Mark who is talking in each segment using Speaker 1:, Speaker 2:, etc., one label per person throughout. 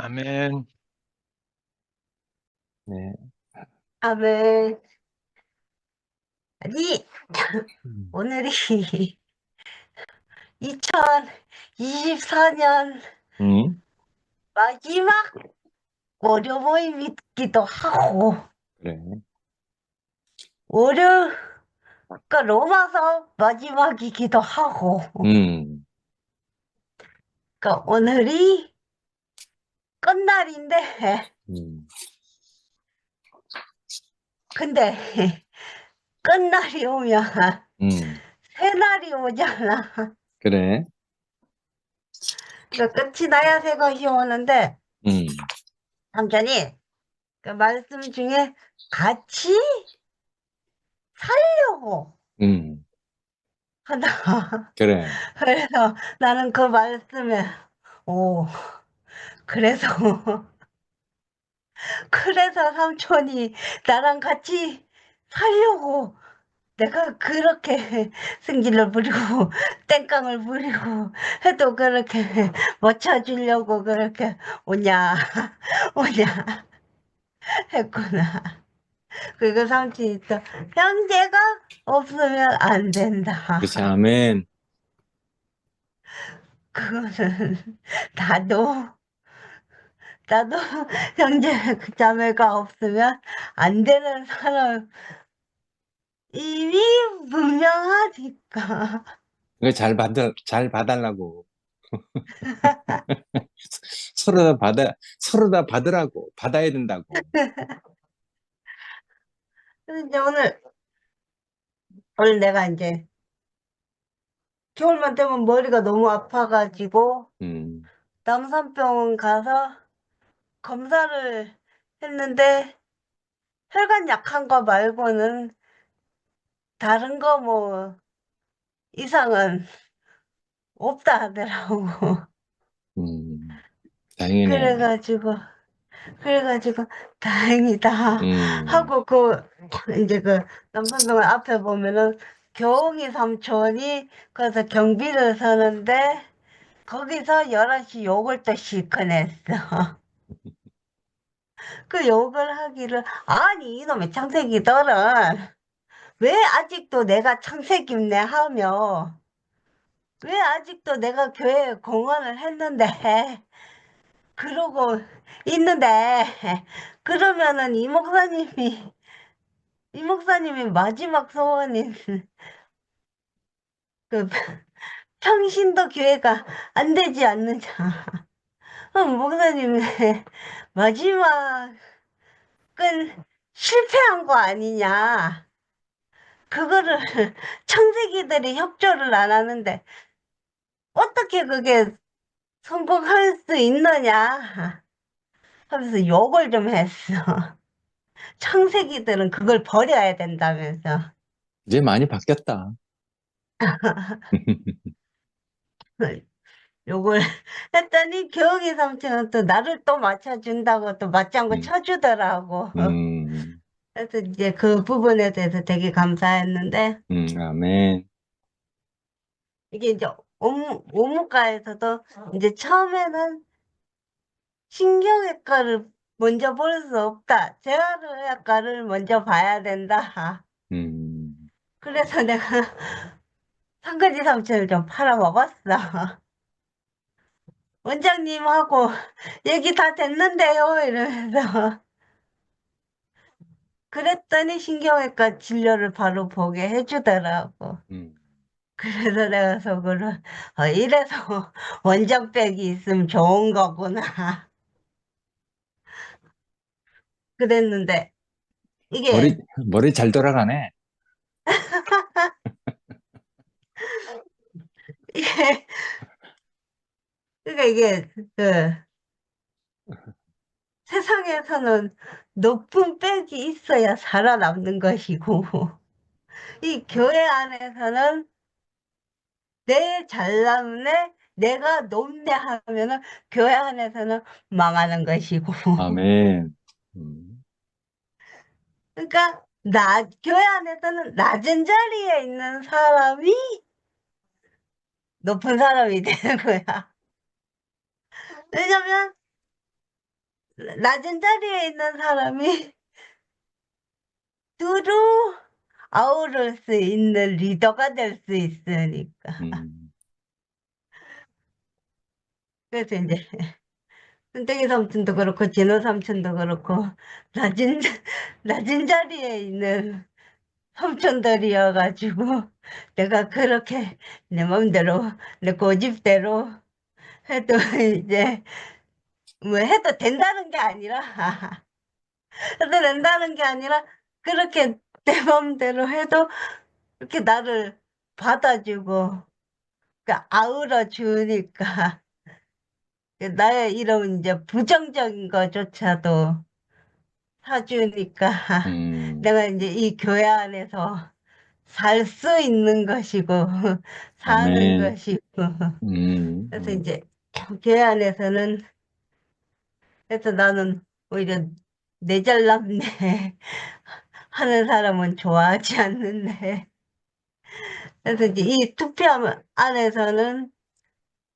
Speaker 1: 아멘.
Speaker 2: 네.
Speaker 3: 아멘. 아니,
Speaker 2: 음.
Speaker 3: 오늘이 2024년
Speaker 2: 음.
Speaker 3: 마지막 월요 모임이기도 하고,
Speaker 2: 그래.
Speaker 3: 월요가 로마서 마지막이기도 하고,
Speaker 2: 음.
Speaker 3: 그러니까 오늘이 끝날인데,
Speaker 2: 음.
Speaker 3: 근데 끝날이 오면
Speaker 2: 음.
Speaker 3: 새날이 오잖아.
Speaker 2: 그래.
Speaker 3: 그러니까 끝이 나야 새 것이 오는데,
Speaker 2: 음.
Speaker 3: 삼촌이 그 말씀 중에 같이 살려고
Speaker 2: 음.
Speaker 3: 하다.
Speaker 2: 그래.
Speaker 3: 그래서 나는 그 말씀에, 오, 그래서, 그래서 삼촌이 나랑 같이 살려고 내가 그렇게 승질을 부리고 땡깡을 부리고 해도 그렇게 맞춰주려고 그렇게 오냐, 오냐 했구나. 그리고 삼촌이 또 형제가 없으면 안 된다.
Speaker 2: 그렇지. 아멘.
Speaker 3: 그거는 나도 형제 자매가 없으면 안 되는 사람 이미 분명하니까.
Speaker 2: 이거 잘 봐달라고. 서로 다 받으라고. 받아야 된다고.
Speaker 3: 그래서 이제 오늘 내가 이제 겨울만 되면 머리가 너무 아파가지고
Speaker 2: 음.
Speaker 3: 남산병원 가서 검사를 했는데 혈관 약한 거 말고는 다른 거 뭐 이상은 없다 하더라고.
Speaker 2: 다행이네.
Speaker 3: 그래가지고 다행이다
Speaker 2: 음.
Speaker 3: 하고 이제 남산병원 앞에 보면은 교웅이 삼촌이 거기서 경비를 서는데 거기서 11시 욕을 또 실컷 냈어. 그 욕을 하기를 아니 이놈의 창세기들은 왜 아직도 내가 창세기네 하며 왜 아직도 내가 교회에 공헌을 했는데 그러고 있는데 그러면은 이 목사님이 마지막 소원인 그 평신도 교회가 안 되지 않느냐. 목사님의 마지막은 실패한 거 아니냐. 그거를 청지기들이 협조를 안 하는데 어떻게 그게 성공할 수 있느냐 하면서 욕을 좀 했어. 청세기들은 그걸 버려야 된다면서.
Speaker 2: 이제 많이 바뀌었다.
Speaker 3: 욕을 했더니 경희 삼촌은 또 나를 또 맞춰준다고 또 맞장구
Speaker 2: 음.
Speaker 3: 쳐주더라고.
Speaker 2: 음.
Speaker 3: 그래서 이제 그 부분에 대해서 되게 감사했는데
Speaker 2: 아멘.
Speaker 3: 이게 이제 오무과에서도 이제 처음에는 신경외과를 먼저 볼 수 없다. 재활의학과를 먼저 봐야 된다.
Speaker 2: 음.
Speaker 3: 그래서 내가 상가지 삼촌을 좀 팔아먹었어. 원장님하고 얘기 다 됐는데요. 이러면서. 그랬더니 신경외과 진료를 바로 보게 해주더라고.
Speaker 2: 음.
Speaker 3: 그래서 내가 속으로 이래서 원장백이 있으면 좋은 거구나. 그랬는데
Speaker 2: 머리,
Speaker 3: 이게
Speaker 2: 머리 잘 돌아가네.
Speaker 3: 이게 그러니까 이게 세상에서는 높은 백이 있어야 살아남는 것이고 이 교회 안에서는 내 잘남네 내가 높네 하면은 교회 안에서는 망하는 것이고
Speaker 2: 아멘. 음.
Speaker 3: 그러니까 교회 안에서는 낮은 자리에 있는 사람이 높은 사람이 되는 거야. 왜냐면 낮은 자리에 있는 사람이 두루 아우를 수 있는 리더가 될 수 있으니까.
Speaker 2: 음,
Speaker 3: 그래서 이제 순택이 삼촌도 그렇고 진호 삼촌도 그렇고 낮은 낮은 자리에 있는 삼촌들이어가지고 내가 그렇게 내 맘대로 내 고집대로 해도 이제 뭐 해도 된다는 게 아니라 해도 된다는 게 아니라 그렇게 내 맘대로 해도 이렇게 나를 받아주고 그 아우러 주니까 나의 이런 이제 부정적인 거조차도 사주니까
Speaker 2: 음,
Speaker 3: 내가 이제 이 교회 안에서 살 수 있는 것이고 사는
Speaker 2: 아멘.
Speaker 3: 것이고 그래서
Speaker 2: 음,
Speaker 3: 이제 교회 안에서는 그래서 나는 오히려 내 잘남네 하는 사람은 좋아하지 않는데 그래서 이제 이 투표 안에서는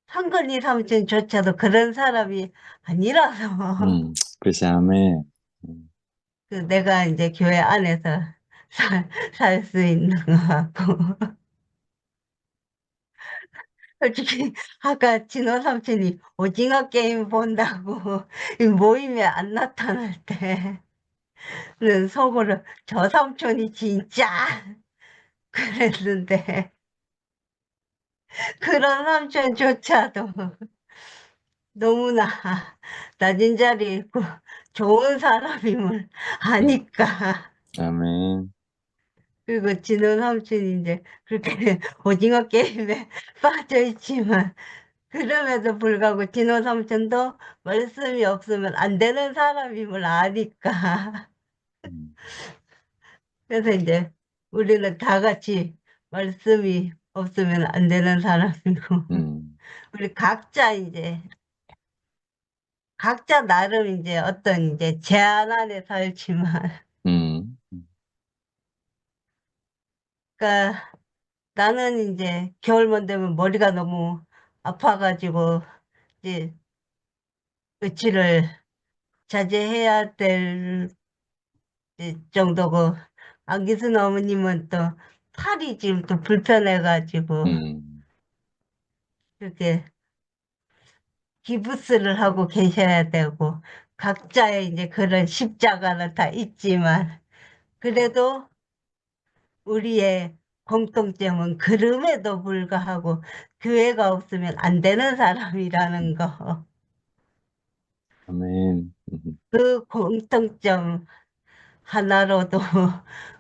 Speaker 3: 상근이 삼촌조차도 그런 사람이 아니라서
Speaker 2: 글쎄, 아멘. 음,
Speaker 3: 그 내가 이제 교회 안에서 살 수 있는 것 같고 솔직히 아까 진호 삼촌이 오징어 게임 본다고 이 모임에 안 나타날 때는 속으로 저 삼촌이 진짜 그랬는데 그런 삼촌조차도 너무나 낮은 자리에 있고 좋은 사람임을
Speaker 2: 음,
Speaker 3: 아니까
Speaker 2: 아멘.
Speaker 3: 그리고 진호 삼촌이 이제 그렇게 오징어 게임에 빠져 있지만 그럼에도 불구하고 진호 삼촌도 말씀이 없으면 안 되는 사람임을 아니까.
Speaker 2: 음,
Speaker 3: 그래서 이제 우리는 다 같이 말씀이 없으면 안 되는 사람이고,
Speaker 2: 음,
Speaker 3: 우리 각자 이제, 각자 나름 이제 어떤 이제 제한 안에 살지만,
Speaker 2: 음,
Speaker 3: 그러니까 나는 이제 겨울만 되면 머리가 너무 아파가지고, 이제 의치를 자제해야 될 정도고 안기순 어머님은 또 팔이 지금 또 불편해가지고
Speaker 2: 음,
Speaker 3: 이렇게 기부스를 하고 계셔야 되고 각자의 이제 그런 십자가는 다 있지만 그래도 우리의 공통점은 그럼에도 불구하고 교회가 없으면 안 되는 사람이라는 거.
Speaker 2: 아멘.
Speaker 3: 그 공통점 하나로도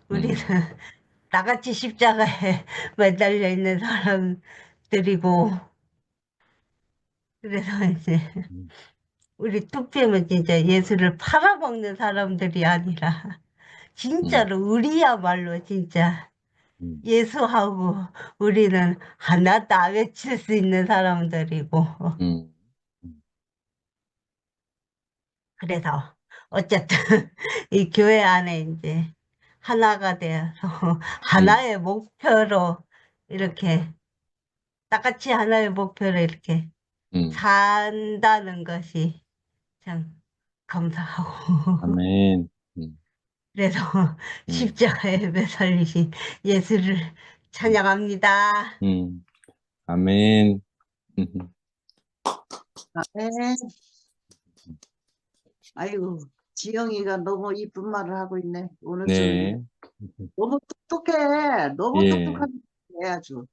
Speaker 3: 우리는
Speaker 2: 음,
Speaker 3: 나같이 십자가에 매달려 있는 사람들이고, 그래서 이제
Speaker 2: 음,
Speaker 3: 우리 투표는 진짜 예수를 팔아먹는 사람들이 아니라,
Speaker 2: 음,
Speaker 3: 진짜로 우리야말로 진짜
Speaker 2: 음,
Speaker 3: 예수하고 우리는 하나다 외칠 수 있는 사람들이고,
Speaker 2: 음,
Speaker 3: 그래서 어쨌든 이 교회 안에 이제 하나가 되어서
Speaker 2: 음,
Speaker 3: 하나의 목표로 이렇게 똑같이 하나의 목표로 이렇게
Speaker 2: 음,
Speaker 3: 산다는 것이 참 감사하고
Speaker 2: 아멘.
Speaker 3: 그래서
Speaker 2: 음,
Speaker 3: 십자가에 매달리신 예수를
Speaker 2: 음,
Speaker 3: 찬양합니다.
Speaker 2: 음, 아멘.
Speaker 1: 아, 네. 아이고, 지영이가 너무 이쁜 말을 하고 있네. 오늘 주일에.
Speaker 2: 네,
Speaker 1: 너무 똑똑해. 너무
Speaker 2: 예,
Speaker 1: 똑똑한 애 아주.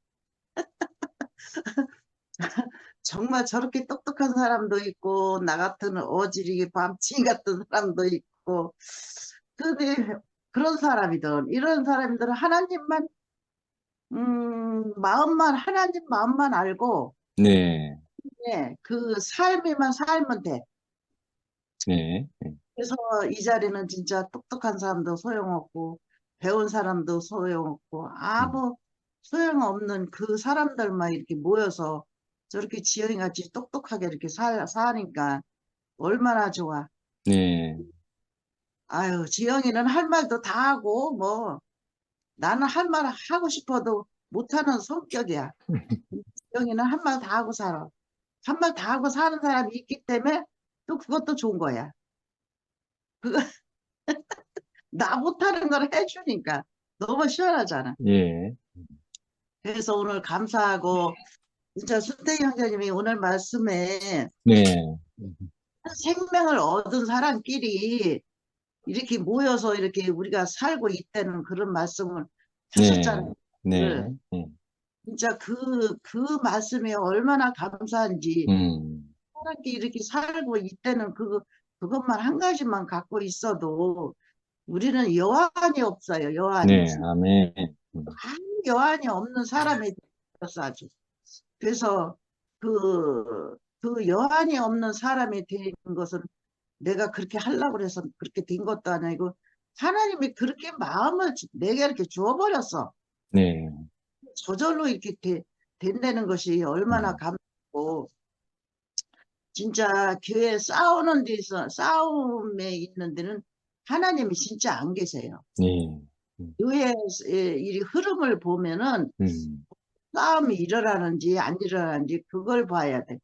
Speaker 1: 정말 저렇게 똑똑한 사람도 있고, 나 같은 어지르기 밤치 같은 사람도 있고. 근데 그런 사람이든, 이런 사람들은 하나님만, 마음만, 하나님 마음만 알고,
Speaker 2: 네,
Speaker 1: 예, 그 삶에만 살면 돼.
Speaker 2: 네,
Speaker 1: 그래서 이 자리는 진짜 똑똑한 사람도 소용없고 배운 사람도 소용없고
Speaker 2: 음,
Speaker 1: 아무 소용없는 그 사람들만 이렇게 모여서 저렇게 지영이 같이 똑똑하게 이렇게 사니까 얼마나 좋아.
Speaker 2: 네,
Speaker 1: 아유, 지영이는 할 말도 다 하고 뭐 나는 할 말 하고 싶어도 못하는 성격이야. 지영이는 할 말 다 하고 살아. 한 말 다 하고 사는 사람이 있기 때문에 또 그것도 좋은 거야. 그거 나 못하는 걸 해주니까 너무 시원하잖아.
Speaker 2: 예,
Speaker 1: 그래서 오늘 감사하고 진짜 순태기 형제님이 오늘 말씀에
Speaker 2: 네,
Speaker 1: 생명을 얻은 사람끼리 이렇게 모여서 이렇게 우리가 살고 있다는 그런 말씀을
Speaker 2: 네,
Speaker 1: 하셨잖아요.
Speaker 2: 네, 네,
Speaker 1: 진짜 그 말씀이 얼마나 감사한지 사람끼리 이렇게 살고 있다는 그것만 한 가지만 갖고 있어도 우리는 여한이 없어요. 여한이.
Speaker 2: 네, 아멘.
Speaker 1: 아무 여한이 없는 사람이 되었어 아주. 그래서 그 여한이 없는 사람이 되는 것은 내가 그렇게 하려고 해서 그렇게 된 것도 아니고 하나님이 그렇게 마음을 내게 이렇게 주어버렸어.
Speaker 2: 네,
Speaker 1: 저절로 이렇게 된다는 것이 얼마나 감사하고 진짜 교회 싸우는 데서 싸움에 있는 데는 하나님이 진짜 안 계세요.
Speaker 2: 네,
Speaker 1: 교회의 이 흐름을 보면은 싸움이 일어나는지 안 일어나는지 그걸 봐야 돼.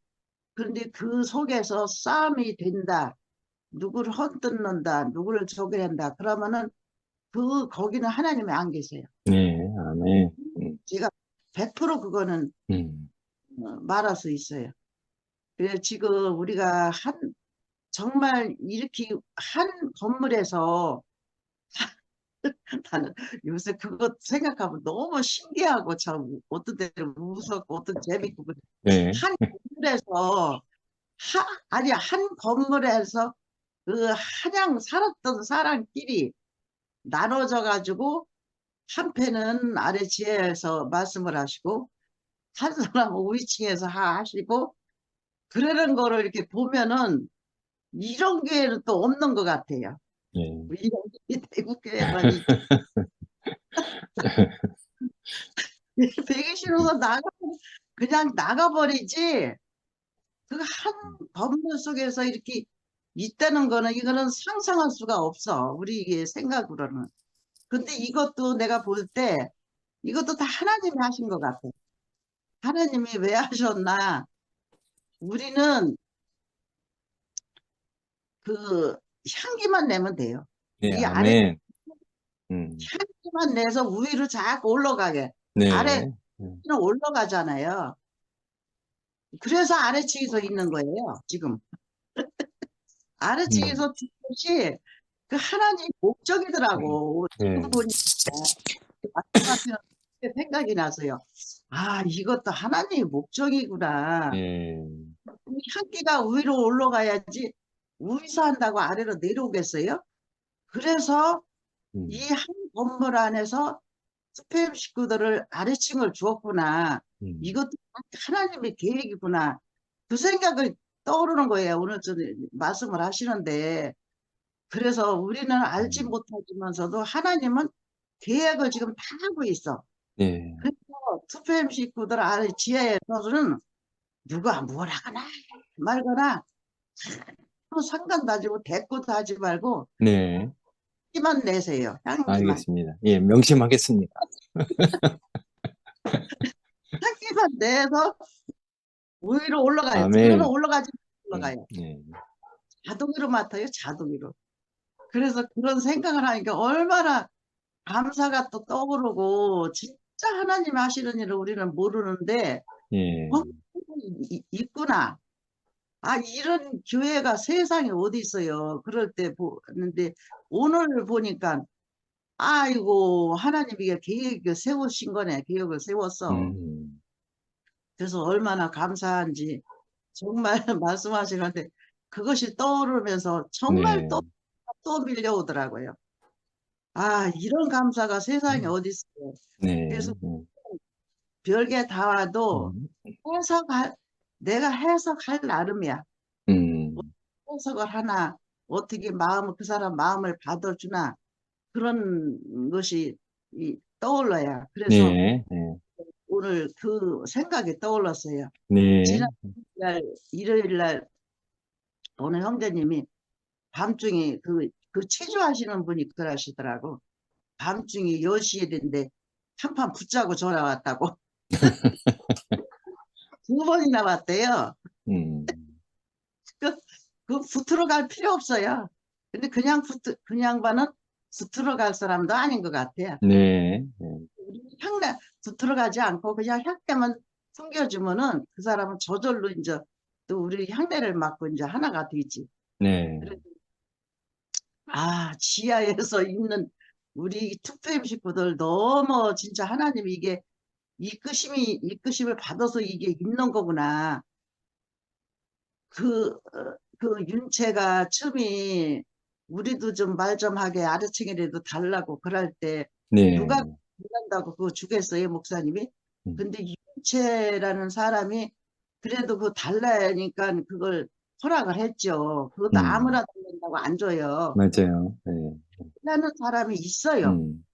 Speaker 1: 그런데 그 속에서 싸움이 된다. 누구를 헛뜯는다. 누구를 저기한다. 그러면은 거기는 하나님이 안 계세요.
Speaker 2: 네, 아멘.
Speaker 1: 제가 100% 그거는 말할 수 있어요. 그래서 지금 우리가 정말 이렇게 한 건물에서 나는 요새 그거 생각하면 너무 신기하고 참 어떤 때는 무섭고 어떤 재밌고 그래.
Speaker 2: 네,
Speaker 1: 한 건물에서 아니 한 건물에서 그 한양 살았던 사람끼리 나눠져 가지고 한 패는 아래 지하에서 말씀을 하시고 한 사람은 위층에서 하시고 그러는 거를 이렇게 보면은 이런 교회는 또 없는 것 같아요.
Speaker 2: 네,
Speaker 1: 이런 대구 교회만 있지. 되기 싫어서 그냥 나가버리지. 그 한 건물 속에서 이렇게 있다는 거는 이거는 상상할 수가 없어. 우리의 생각으로는. 근데 이것도 내가 볼 때 이것도 다 하나님이 하신 것 같아. 하나님이 왜 하셨나? 우리는 그 향기만 내면 돼요.
Speaker 2: 네,
Speaker 1: 이 아래
Speaker 2: 아멘.
Speaker 1: 향기만 내서 위로 자꾸 올라가게. 아래는
Speaker 2: 네,
Speaker 1: 올라가잖아요. 그래서 아래층에서 있는 거예요, 지금. 아래층에서 든 것이 그 하나님 목적이더라고. 지금
Speaker 2: 네,
Speaker 1: 보니까 말씀하시는 게 생각이 나서요. 아, 이것도 하나님의 목적이구나.
Speaker 2: 네,
Speaker 1: 이 향기가 위로 올라가야지 위에서 한다고 아래로 내려오겠어요? 그래서 이 한 건물 안에서 스팸 식구들을 아래층을 주었구나. 이것도 하나님의 계획이구나. 그 생각을 떠오르는 거예요. 오늘 저 말씀을 하시는데. 그래서 우리는 알지 못하지만서도 하나님은 계획을 지금 다 하고 있어.
Speaker 2: 네,
Speaker 1: 그래서 스팸 식구들 아래 지하에서는 누가 뭐라 하나 말거나 또 상관도 하지 고 대꾸도 하지 말고
Speaker 2: 네,
Speaker 1: 향기만 내세요. 향기만.
Speaker 2: 알겠습니다. 예, 명심하겠습니다.
Speaker 1: 향기만 내서 위로 올라가요. 저는
Speaker 2: 아멘.
Speaker 1: 올라가지 올라가요.
Speaker 2: 네,
Speaker 1: 자동으로 맡아요. 자동으로. 그래서 그런 생각을 하니까 얼마나 감사가 또 떠오르고 진짜 하나님 하시는 일을 우리는 모르는데
Speaker 2: 예,
Speaker 1: 있구나. 아, 이런 교회가 세상에 어디 있어요. 그럴 때 보는데 오늘 보니까 아이고 하나님이 계획을 세우신 거네. 계획을 세웠어. 그래서 얼마나 감사한지 정말 말씀하시는데 그것이 떠오르면서 정말
Speaker 2: 네,
Speaker 1: 또 밀려오더라고요. 아, 이런 감사가 세상에 어디 있어요.
Speaker 2: 네,
Speaker 1: 그래서 별게 다 와도 내가 해석할 나름이야. 해석을 하나 어떻게 그 사람 마음을 받아주나 그런 것이 떠올라요. 그래서
Speaker 2: 네, 네,
Speaker 1: 오늘 그 생각이 떠올랐어요.
Speaker 2: 네,
Speaker 1: 지난 일요일 날 오늘 형제님이 밤중에 그 체조하시는 분이 그러시더라고. 밤중에 10시에 된데 한판 붙자고 전화 왔다고. 2번이나 왔대요.
Speaker 2: 음,
Speaker 1: 그 붙으러 갈 필요 없어요. 근데 그 양반은 붙들어 갈 사람도 아닌 것 같아요.
Speaker 2: 네, 네,
Speaker 1: 향내 붙들어 가지 않고 그냥 향내만 숨겨주면은 그 사람은 저절로 이제 또 우리 향내를 맡고 이제 하나가 되지.
Speaker 2: 네,
Speaker 1: 그래서 지하에서 있는 우리 특수임 식구들 너무 진짜 하나님이 이게 이끄심을 받아서 이게 있는 거구나. 그 윤채가 춤이 우리도 좀 말 좀 하게 아래층이라도 달라고 그럴 때
Speaker 2: 네,
Speaker 1: 누가 그런다고 그거 주겠어요, 목사님이?
Speaker 2: 음,
Speaker 1: 근데 윤채라는 사람이 그래도 그 달라니까 그걸 허락을 했죠. 그것도
Speaker 2: 음,
Speaker 1: 아무나 달란다고 안 줘요.
Speaker 2: 맞아요. 네,
Speaker 1: 하는 사람이 있어요.
Speaker 2: 음,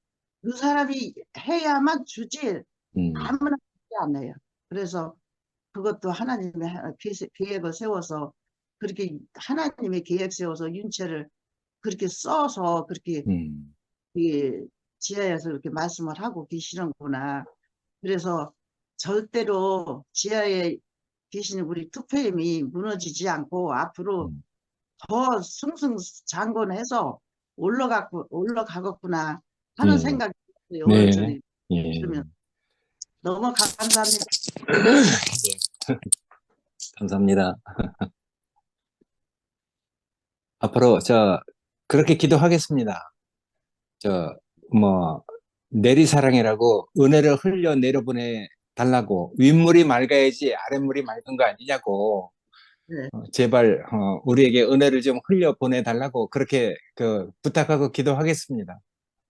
Speaker 1: 그 사람이 해야만 주지
Speaker 2: 음,
Speaker 1: 아무나 주지 않아요. 그래서 그것도 하나님의 계획을 세워서 그렇게 하나님의 계획 세워서 윤채를 그렇게 써서 그렇게
Speaker 2: 음,
Speaker 1: 이 지하에서 이렇게 말씀을 하고 계시는구나. 그래서 절대로 지하에 계시는 우리 투표임이 무너지지 않고 앞으로
Speaker 2: 음,
Speaker 1: 더 승승장구해서 올라가겠구나 하는
Speaker 2: 예,
Speaker 1: 생각이 들어요. 오늘
Speaker 2: 네,
Speaker 1: 저녁에
Speaker 2: 예,
Speaker 1: 들으면 너무 감사합니다.
Speaker 2: 감사합니다. 앞으로 그렇게 기도하겠습니다. 저, 뭐, 내리사랑이라고 은혜를 흘려 내려보내 달라고 윗물이 맑아야지 아랫물이 맑은 거 아니냐고
Speaker 1: 네.
Speaker 2: 제발 우리에게 은혜를 좀 흘려 보내 달라고 그렇게 부탁하고 기도하겠습니다.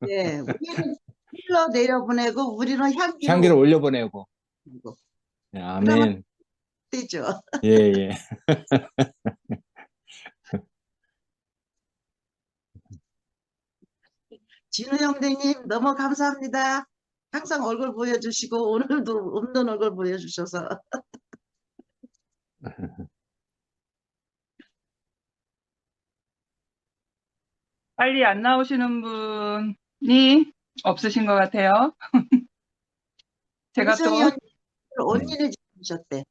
Speaker 1: 네, 우리는 흘러내려 보내고 우리는 향기를
Speaker 2: 향기를 올려보내고
Speaker 1: 올리고
Speaker 2: 네,
Speaker 1: 그러면
Speaker 2: 아멘.
Speaker 1: 되죠.
Speaker 2: 예, 예.
Speaker 1: 진우 형제님 너무 감사합니다. 항상 얼굴 보여주시고 오늘도 없는 얼굴 보여주셔서
Speaker 4: 빨리 안 나오시는 분이 없으신 것 같아요. 제가
Speaker 1: 혜성이
Speaker 4: 또
Speaker 1: 언니 언니네 집 오셨대.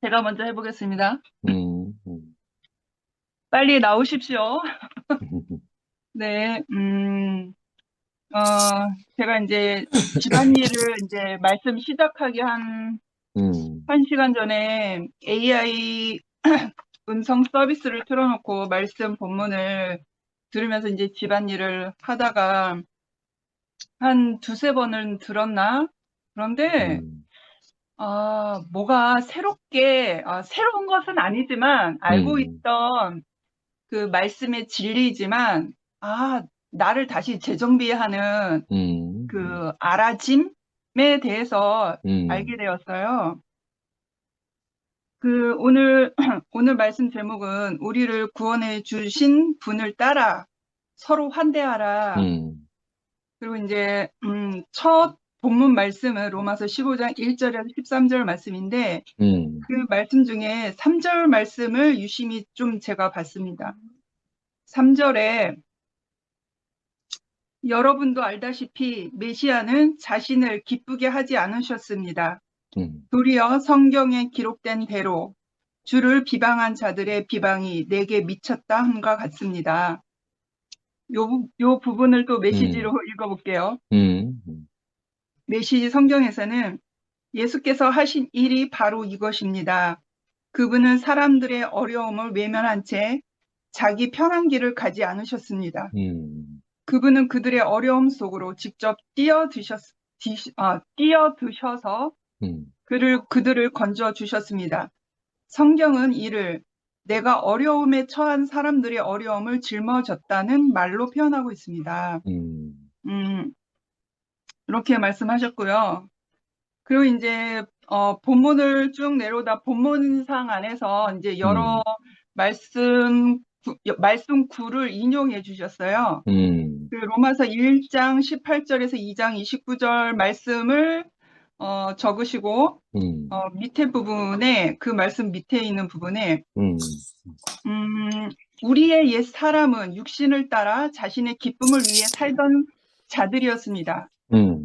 Speaker 4: 제가 먼저 해보겠습니다.
Speaker 2: 음, 음,
Speaker 4: 빨리 나오십시오.
Speaker 2: 음,
Speaker 4: 네, 어, 제가 이제 집안일을 이제 말씀 시작하기 한 시간 전에 AI 음성 서비스를 틀어놓고 말씀 본문을 들으면서 이제 집안일을 하다가 한 두세 번은 들었나? 그런데
Speaker 2: 음,
Speaker 4: 뭐가 새로운 것은 아니지만, 알고
Speaker 2: 음,
Speaker 4: 있던 그 말씀의 진리지만, 나를 다시 재정비하는
Speaker 2: 음,
Speaker 4: 그 알아짐에 대해서 알게
Speaker 2: 음,
Speaker 4: 되었어요. 오늘 말씀 제목은 우리를 구원해 주신 분을 따라 서로 환대하라.
Speaker 2: 음,
Speaker 4: 그리고 이제, 첫 본문 말씀은 로마서 15장 1절에서 13절 말씀인데,
Speaker 2: 음,
Speaker 4: 그 말씀 중에 3절 말씀을 유심히 좀 제가 봤습니다. 3절에 여러분도 알다시피 메시아는 자신을 기쁘게 하지 않으셨습니다. 도리어 성경에 기록된 대로 주를 비방한 자들의 비방이 내게 미쳤다 함과 같습니다. 요 부분을 또 메시지로 읽어볼게요. 메시지 성경에서는 예수께서 하신 일이 바로 이것입니다. 그분은 사람들의 어려움을 외면한 채 자기 편한 길을 가지 않으셨습니다. 그분은 그들의 어려움 속으로 직접 뛰어드셔서 그들을 건져 주셨습니다. 성경은 이를 내가 어려움에 처한 사람들의 어려움을 짊어졌다는 말로 표현하고 있습니다. 이렇게 말씀하셨고요. 그리고 이제 본문을 쭉 내려오다 본문상 안에서 이제 여러 말씀 구를 인용해 주셨어요. 그 로마서 1장 18절에서 2장 29절 말씀을 적으시고 밑에 부분에 그 말씀 밑에 있는 부분에 우리의 옛 사람은 육신을 따라 자신의 기쁨을 위해 살던 자들이었습니다.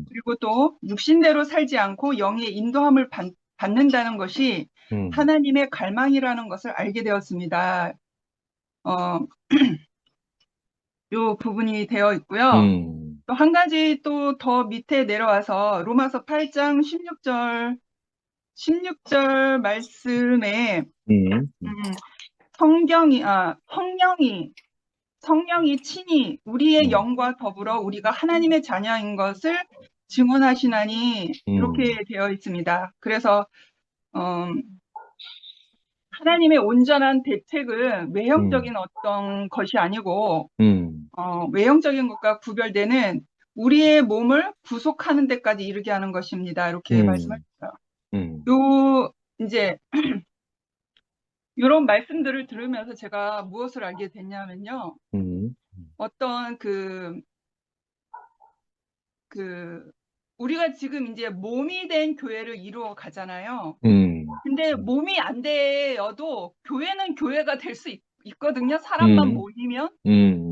Speaker 4: 그리고 또 육신대로 살지 않고 영의 인도함을 받는다는 것이 하나님의 갈망이라는 것을 알게 되었습니다. 요 부분이 되어 있고요. 또 한 가지 또 더 밑에 내려와서 로마서 8장 16절 말씀에 성령이 친히 우리의 영과 더불어 우리가 하나님의 자녀인 것을 증언하시나니 이렇게 되어 있습니다. 그래서 하나님의 온전한 대책은 외형적인 어떤 것이 아니고 외형적인 것과 구별되는 우리의 몸을 구속하는 데까지 이르게 하는 것입니다. 이렇게 말씀하셨어요. 이제 이런 말씀들을 들으면서 제가 무엇을 알게 됐냐면요. 어떤 우리가 지금 이제 몸이 된 교회를 이루어 가잖아요. 근데 몸이 안 되어도 교회는 교회가 될 수 있거든요. 사람만 모이면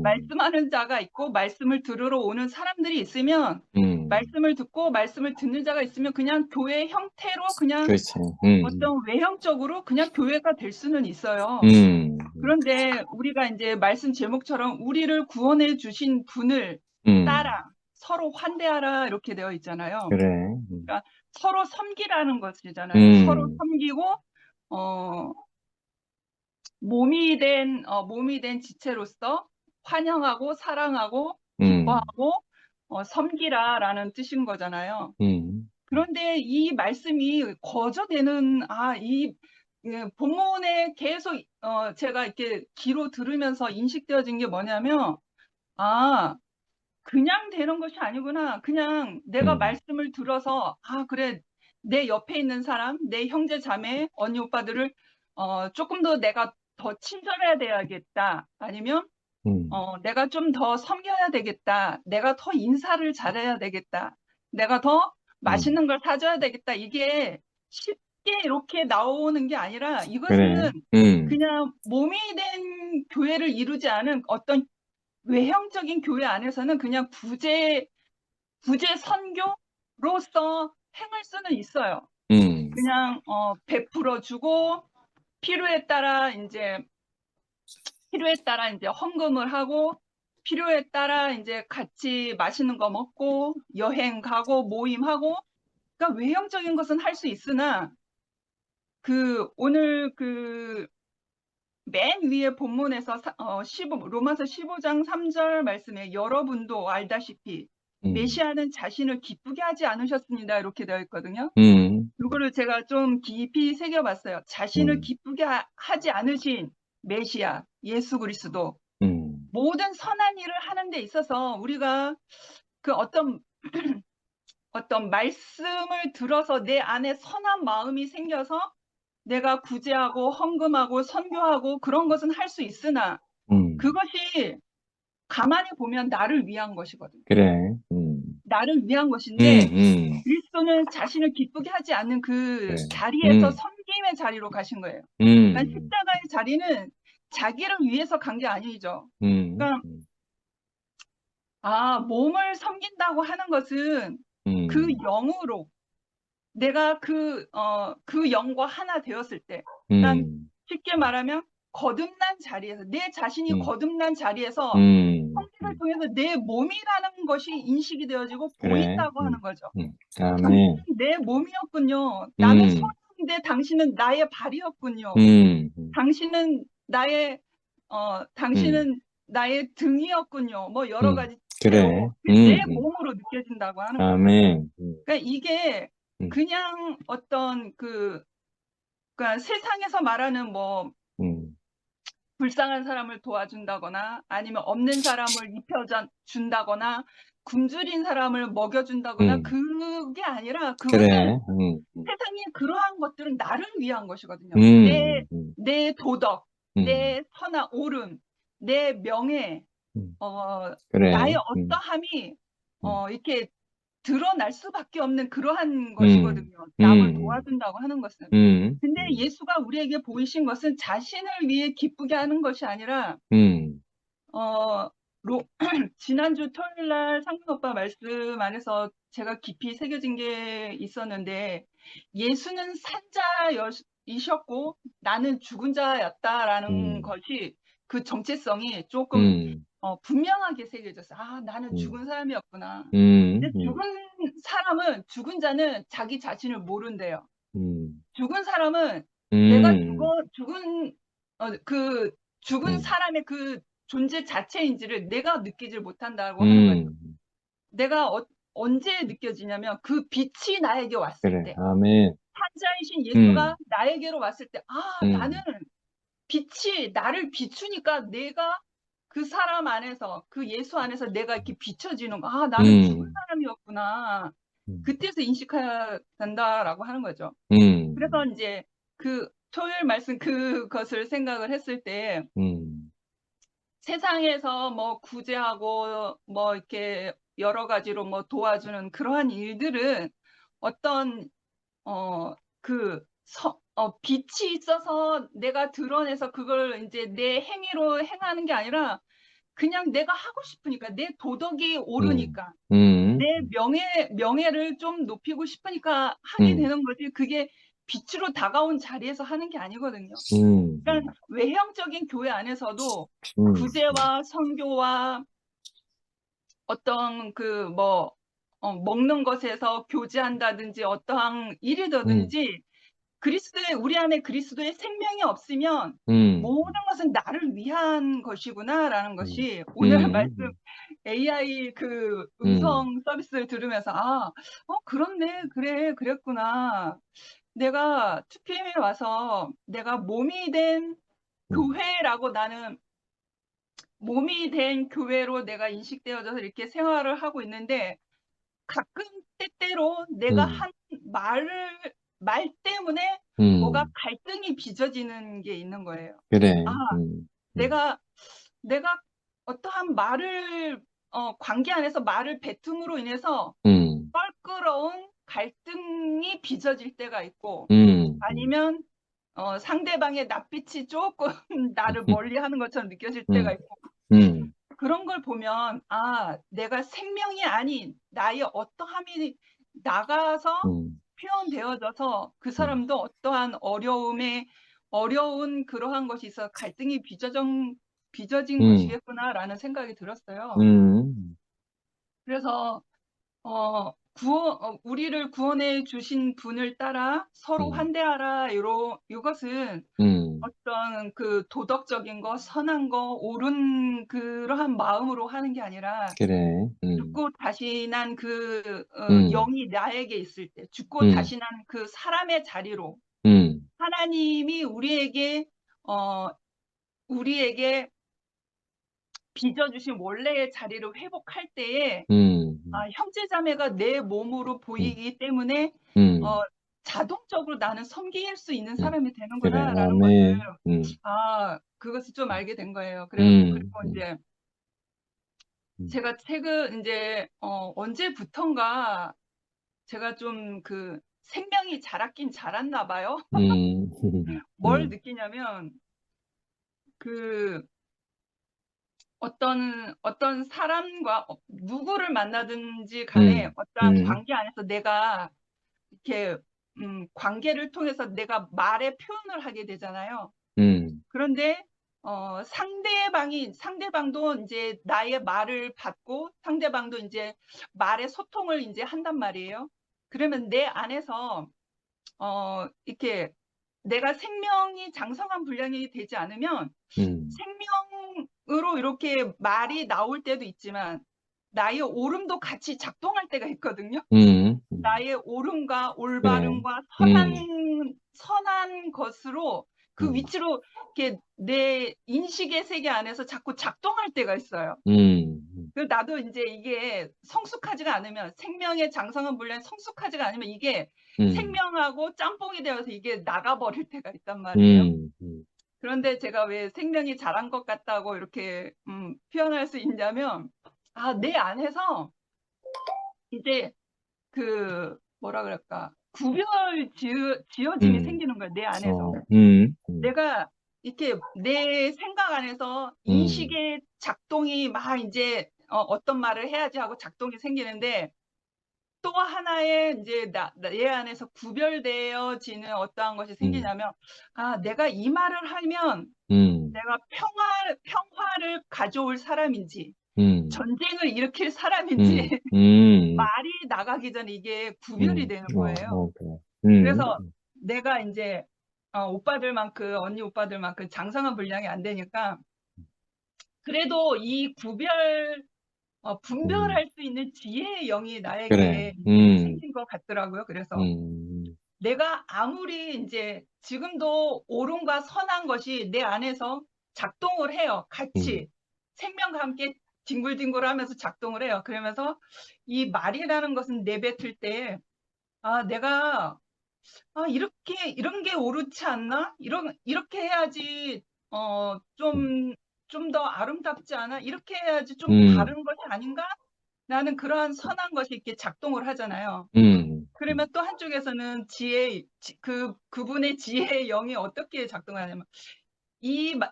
Speaker 4: 말씀하는 자가 있고 말씀을 들으러 오는 사람들이 있으면 말씀을 듣고 말씀을 듣는 자가 있으면 그냥 교회 형태로 그냥
Speaker 2: 그렇지.
Speaker 4: 어떤 외형적으로 그냥 교회가 될 수는 있어요. 그런데 우리가 이제 말씀 제목처럼 우리를 구원해 주신 분을 따라 서로 환대하라 이렇게 되어 있잖아요.
Speaker 2: 그래.
Speaker 4: 그러니까 서로 섬기라는 것이잖아요. 서로 섬기고 몸이 된 지체로서 환영하고 사랑하고 기뻐하고 섬기라라는 뜻인 거잖아요. 그런데 이 말씀이 거저되는 이 본문에 계속 제가 이렇게 귀로 들으면서 인식되어진 게 뭐냐면 그냥 되는 것이 아니구나. 그냥 내가 말씀을 들어서 그래 내 옆에 있는 사람, 내 형제 자매, 언니 오빠들을 조금 더 내가 더 친절해야 되겠다. 아니면 내가 좀 더 섬겨야 되겠다. 내가 더 인사를 잘해야 되겠다. 내가 더 맛있는 걸 사줘야 되겠다. 이게 쉽게 이렇게 나오는 게 아니라 이것은 그냥 몸이 된 교회를 이루지 않은 어떤 외형적인 교회 안에서는 그냥 부재 선교로서 행할 수는 있어요. 그냥 베풀어주고 필요에 따라 이제 헌금을 하고 필요에 따라 이제 같이 맛있는 거 먹고 여행 가고 모임하고 그러니까 외형적인 것은 할 수 있으나 오늘 맨 위에 본문에서 로마서 15장 3절 말씀에 여러분도 알다시피 메시아는 자신을 기쁘게 하지 않으셨습니다. 이렇게 되어 있거든요. 이거를 제가 좀 깊이 새겨봤어요. 자신을 기쁘게 하지 않으신 메시아, 예수 그리스도. 모든 선한 일을 하는 데 있어서 우리가 어떤 말씀을 들어서 내 안에 선한 마음이 생겨서 내가 구제하고 헌금하고 선교하고 그런 것은 할 수 있으나 그것이 가만히 보면 나를 위한 것이거든요.
Speaker 2: 그래.
Speaker 4: 나를 위한 것인데 그리스도는 자신을 기쁘게 하지 않는 그 자리에서 섬김의 자리로 가신 거예요. 그러니까 십자가의 자리는 자기를 위해서 간 게 아니죠. 그러니까 몸을 섬긴다고 하는 것은 그 영으로 내가 그 영과 하나 되었을 때, 그러니까 쉽게 말하면 거듭난 자리에서 내 자신이 거듭난 자리에서 성기를 통해서 내 몸이라는 것이 인식이 되어지고 보인다고 하는 거죠. 당신은 내 몸이었군요. 나는 손인데 당신은 나의 발이었군요. 당신은 나의 등이었군요. 뭐 여러 가지
Speaker 2: 그래.
Speaker 4: 내 몸으로 느껴진다고 하는 거죠.
Speaker 2: 아멘.
Speaker 4: 그러니까 이게 그냥 어떤 그러니까 세상에서 말하는 뭐 불쌍한 사람을 도와준다거나 아니면 없는 사람을 입혀준다거나 굶주린 사람을 먹여준다거나 그게 아니라 그것은
Speaker 2: 그래.
Speaker 4: 세상에 그러한 것들은 나를 위한 것이거든요. 내 도덕, 내 선한 옳음, 내 명예,
Speaker 2: 그래.
Speaker 4: 나의 어떠함이 이렇게 드러날 수밖에 없는 그러한 것이거든요. 남을 도와준다고 하는 것은. 근데 예수가 우리에게 보이신 것은 자신을 위해 기쁘게 하는 것이 아니라 지난주 토요일 날 상근 오빠 말씀 안에서 제가 깊이 새겨진 게 있었는데 예수는 이셨고 나는 죽은 자였다라는
Speaker 2: 음,
Speaker 4: 것이 그 정체성이 조금
Speaker 2: 음,
Speaker 4: 분명하게 새겨졌어요. 아, 나는
Speaker 2: 음,
Speaker 4: 죽은 사람이었구나.
Speaker 2: 음,
Speaker 4: 근데 죽은 자는 자기 자신을 모른대요.
Speaker 2: 음,
Speaker 4: 죽은 사람은 내가
Speaker 2: 음,
Speaker 4: 죽은
Speaker 2: 음,
Speaker 4: 사람의 그 존재 자체인지를 내가 느끼질 못한다고 하는 거예요.
Speaker 2: 음.
Speaker 4: 내가 언제 느껴지냐면 그 빛이 나에게 왔을
Speaker 2: 그래,
Speaker 4: 때,
Speaker 2: 아멘.
Speaker 4: 산자이신
Speaker 2: 음,
Speaker 4: 예수가 나에게로 왔을 때, 아, 나는
Speaker 2: 음,
Speaker 4: 빛이 나를 비추니까 내가 그 사람 안에서, 그 예수 안에서 내가 이렇게 비춰지는 거. 아, 나는 죽은
Speaker 2: 음,
Speaker 4: 사람이었구나.
Speaker 2: 음,
Speaker 4: 그때서 인식해야 된다라고 하는 거죠. 그래서
Speaker 2: 음,
Speaker 4: 이제 그 토요일 말씀 그것을 생각을 했을 때
Speaker 2: 음,
Speaker 4: 세상에서 뭐 구제하고 뭐 이렇게 여러 가지로 뭐 도와주는 그러한 일들은 어떤 빛이 있어서 내가 드러내서 그걸 이제 내 행위로 행하는 게 아니라 그냥 내가 하고 싶으니까 내 도덕이
Speaker 2: 음,
Speaker 4: 오르니까
Speaker 2: 음,
Speaker 4: 내 명예를 좀 높이고 싶으니까 하게
Speaker 2: 음,
Speaker 4: 되는 거지. 그게 빛으로 다가온 자리에서 하는 게 아니거든요.
Speaker 2: 음,
Speaker 4: 그러니까 외형적인 교회 안에서도
Speaker 2: 음,
Speaker 4: 구제와 선교와 어떤 먹는 것에서 교제한다든지 어떠한
Speaker 2: 음,
Speaker 4: 일이든지 우리 안에 그리스도의 생명이 없으면
Speaker 2: 음,
Speaker 4: 모든 것은 나를 위한 것이구나라는
Speaker 2: 음,
Speaker 4: 것이 오늘 말씀
Speaker 2: 음,
Speaker 4: AI 그
Speaker 2: 음,
Speaker 4: 음성 서비스를 들으면서 그렇네, 그래, 그랬구나. 내가 2PM에 와서 내가
Speaker 2: 음,
Speaker 4: 나는 몸이 된 교회로 내가 인식되어져서 이렇게 생활을 하고 있는데 가끔 때때로 내가
Speaker 2: 음,
Speaker 4: 한 말 때문에 뭐가
Speaker 2: 음,
Speaker 4: 갈등이 빚어지는 게 있는 거예요.
Speaker 2: 그래,
Speaker 4: 아,
Speaker 2: 음,
Speaker 4: 내가 어떠한 관계 안에서 말을 뱉음으로 인해서
Speaker 2: 음,
Speaker 4: 껄끄러운 갈등이 빚어질 때가 있고,
Speaker 2: 음,
Speaker 4: 아니면 상대방의 낯빛이 조금 나를 멀리하는 것처럼 느껴질 때가
Speaker 2: 음,
Speaker 4: 있고,
Speaker 2: 음,
Speaker 4: 그런 걸 보면 내가 생명이 아닌 나의 어떠함이 나가서
Speaker 2: 음,
Speaker 4: 표현되어져서 그
Speaker 2: 음,
Speaker 4: 사람도 어떠한 어려운 그러한 것이 있어 갈등이 빚어진
Speaker 2: 음,
Speaker 4: 것이겠구나라는 생각이 들었어요.
Speaker 2: 음,
Speaker 4: 그래서 우리를 구원해 주신 분을 따라 서로
Speaker 2: 음,
Speaker 4: 환대하라. 이것은
Speaker 2: 음,
Speaker 4: 어떤 그 도덕적인 거, 선한 거, 옳은 그러한 마음으로 하는 게 아니라
Speaker 2: 그래,
Speaker 4: 죽고 다시 난
Speaker 2: 음,
Speaker 4: 영이 나에게 있을 때, 죽고
Speaker 2: 음,
Speaker 4: 다시 난 그 사람의 자리로
Speaker 2: 음,
Speaker 4: 하나님이 어, 우리에게 빚어주신 원래의 자리를 회복할 때에
Speaker 2: 음,
Speaker 4: 형제자매가 내 몸으로
Speaker 2: 음,
Speaker 4: 보이기 때문에
Speaker 2: 음,
Speaker 4: 자동적으로 나는 섬길 수 있는
Speaker 2: 음,
Speaker 4: 사람이
Speaker 2: 그래,
Speaker 4: 되는구나라는 것을
Speaker 2: 아멘,
Speaker 4: 그것을 좀 알게 된 거예요.
Speaker 2: 음,
Speaker 4: 그리고
Speaker 2: 음,
Speaker 4: 이제
Speaker 2: 음,
Speaker 4: 제가 최근 이제 언제부턴가 제가 좀 그 생명이 자랐긴 자랐나 봐요.
Speaker 2: 음,
Speaker 4: 뭘 느끼냐면 그 어떤 사람과 누구를 만나든지 간에 어떠한
Speaker 2: 음,
Speaker 4: 관계 안에서 내가 이렇게 관계를 통해서 내가 말에 표현을 하게 되잖아요. 그런데 상대방도 이제 나의 말을 받고 상대방도 이제 말의 소통을 이제 한단 말이에요. 그러면 내 안에서 이렇게 내가 생명이 장성한 분량이 되지 않으면
Speaker 2: 음,
Speaker 4: 생명으로 이렇게 말이 나올 때도 있지만 나의 오름도 같이 작동할 때가 있거든요. 나의 옳음과
Speaker 2: 그래,
Speaker 4: 올바름과
Speaker 2: 음,
Speaker 4: 선한 것으로 그
Speaker 2: 음,
Speaker 4: 위치로 이렇게 내 인식의 세계 안에서 자꾸 작동할 때가 있어요.
Speaker 2: 음,
Speaker 4: 그래서 나도 이제 이게 성숙하지가 않으면 생명의 장성한 분량이 성숙하지가 않으면 이게
Speaker 2: 음,
Speaker 4: 생명하고 짬뽕이 되어서 이게 나가버릴 때가 있단 말이에요.
Speaker 2: 음,
Speaker 4: 그런데 제가 왜 생명이 자란 것 같다고 이렇게 표현할 수 있냐면 내 안에서 이제 뭐라 그럴까 지어짐이
Speaker 2: 음,
Speaker 4: 생기는 거야 내 안에서.
Speaker 2: 어,
Speaker 4: 내가 이렇게 내 생각 안에서
Speaker 2: 음,
Speaker 4: 인식의 작동이 막 이제 어떤 말을 해야지 하고 작동이 생기는데 또 하나의 이제 내 안에서 구별되어지는 어떠한 것이 생기냐면, 내가 이 말을 하면 내가 평화를 가져올 사람인지, 전쟁을 일으킬 사람인지, 말이 나가기 전에 이게 구별이 되는 거예요. 그래서 내가 이제 오빠들만큼, 언니 오빠들만큼 장성한 분량이 안 되니까, 그래도 이 분별할 수 있는 지혜의 영이 나에게
Speaker 2: 그래.
Speaker 4: 생긴 것 같더라고요. 그래서
Speaker 2: 음.
Speaker 4: 내가 아무리 이제 지금도 옳음과 선한 것이 내 안에서 작동을 해요. 같이 생명과 함께 뒹굴뒹굴 하면서 작동을 해요. 그러면서 이 말이라는 것은 내뱉을 때, 내가 이런 게 옳지 않나? 이렇게 해야지 좀 더 아름답지 않아? 이렇게 해야지 좀 다른 것이 아닌가? 라는 그러한 선한 것이 이렇게 작동을 하잖아요. 그러면 또 한쪽에서는 그분의 지혜의 영이 어떻게 작동하냐면,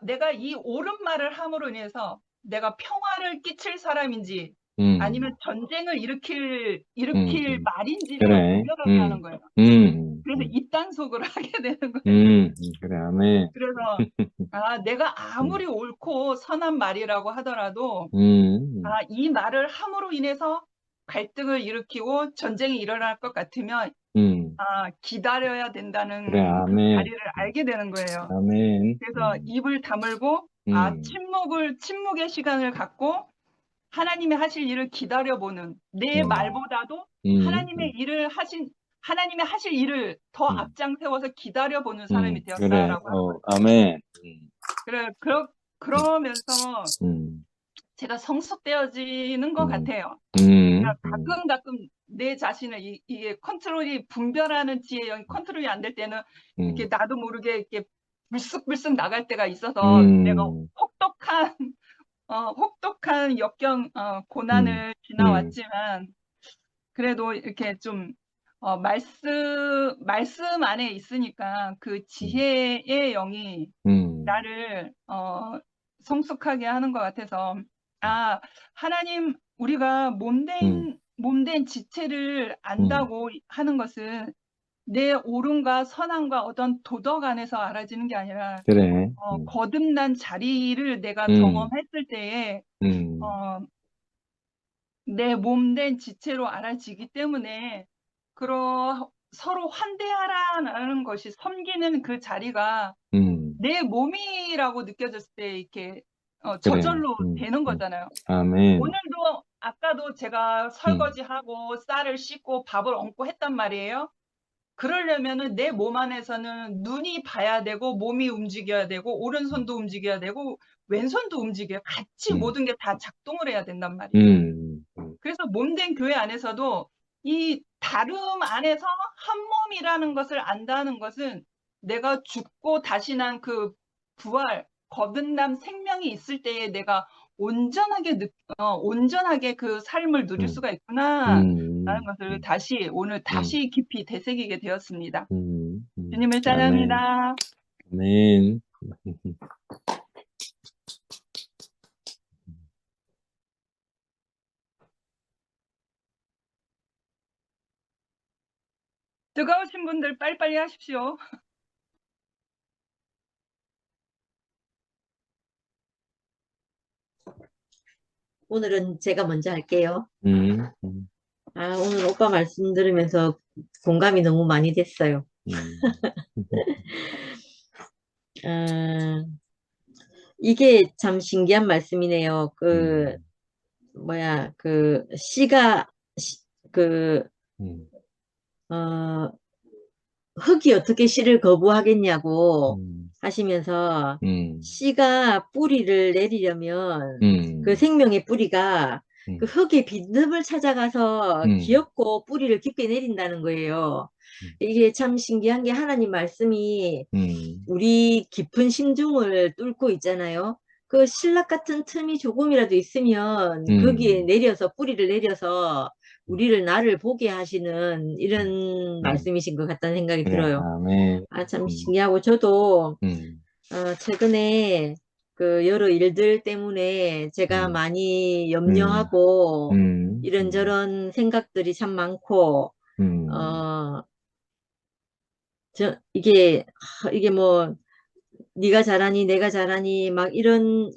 Speaker 4: 내가 이 옳은 말을 함으로 인해서 내가 평화를 끼칠 사람인지 아니면 전쟁을 일으킬 말인지를
Speaker 2: 그래.
Speaker 4: 구별하게 하는 거예요. 그래서 입단속을 하게 되는 거예요.
Speaker 2: 그래, 아멘.
Speaker 4: 그래서 내가 아무리 옳고 선한 말이라고 하더라도 이 말을 함으로 인해서 갈등을 일으키고 전쟁이 일어날 것 같으면 기다려야 된다는
Speaker 2: 그래,
Speaker 4: 그
Speaker 2: 아멘.
Speaker 4: 자리를 알게 되는 거예요.
Speaker 2: 아멘.
Speaker 4: 그래서 입을 다물고 침묵의 시간을 갖고 하나님이 하실 일을 기다려보는, 내 말보다도 하나님이 하실 일을 더 앞장 세워서 기다려보는 사람이
Speaker 2: 그래,
Speaker 4: 되었다라고 하는 거예요.
Speaker 2: 아멘.
Speaker 4: 그러면서 제가 성숙되어지는 것 같아요. 그러니까 가끔 내 자신을 이게 분별하는 지혜의 영이 컨트롤이 안 될 때는 이렇게 나도 모르게 이렇게 불쑥불쑥 나갈 때가 있어서 내가 혹독한 고난을 지나왔지만 그래도 이렇게 좀 말씀 안에 있으니까 그 지혜의 영이 나를 성숙하게 하는 것 같아서 하나님, 우리가 몸된 지체를 안다고 하는 것은 내 옳음과 선함과 어떤 도덕 안에서 알아지는 게 아니라
Speaker 2: 그래.
Speaker 4: 거듭난 자리를 내가 경험했을 때에 내 몸된 지체로 알아지기 때문에 서로 환대하라는 것이, 섬기는 그 자리가 내 몸이라고 느껴졌을 때 이렇게 저절로 되는 거잖아요.
Speaker 2: 아멘.
Speaker 4: 오늘도 아까도 제가 설거지하고 쌀을 씻고 밥을 얹고 했단 말이에요. 그러려면은 내 몸 안에서는 눈이 봐야 되고 몸이 움직여야 되고 오른손도 움직여야 되고 왼손도 움직여요. 같이 모든 게 다 작동을 해야 된단 말이에요. 그래서 몸된 교회 안에서도 이 다름 안에서 한 몸이라는 것을 안다는 것은 내가 죽고 다시 난 그 부활, 거듭남 생명이 있을 때에 내가 온전하게 그 삶을 누릴 수가 있구나 라는 것을 오늘 다시 깊이 되새기게 되었습니다. 주님을 찬양합니다.
Speaker 2: 아멘.
Speaker 4: 뜨거우신 분들 빨리빨리 하십시오.
Speaker 5: 오늘은 제가 먼저 할게요. 오늘 오빠 말씀 들으면서 공감이 너무 많이 됐어요. 이게 참 신기한 말씀이네요. 씨가, 흙이 어떻게 씨를 거부하겠냐고 하시면서 씨가 뿌리를 내리려면 그 생명의 뿌리가 그 흙의 빈틈을 찾아가서 기엽고 뿌리를 깊게 내린다는 거예요. 이게 참 신기한 게 하나님 말씀이 우리 깊은 심중을 뚫고 있잖아요. 그 신락 같은 틈이 조금이라도 있으면 거기에 뿌리를 내려서 나를 보게 하시는 이런 말씀이신 것 같다는 생각이 들어요.
Speaker 2: 아멘.
Speaker 5: 참 신기하고 저도 최근에 그 여러 일들 때문에 제가 많이
Speaker 2: 음,
Speaker 5: 염려하고
Speaker 2: 음,
Speaker 5: 이런저런 생각들이 참 많고
Speaker 2: 음,
Speaker 5: 이게 뭐 네가 잘하니 내가 잘하니 막 이런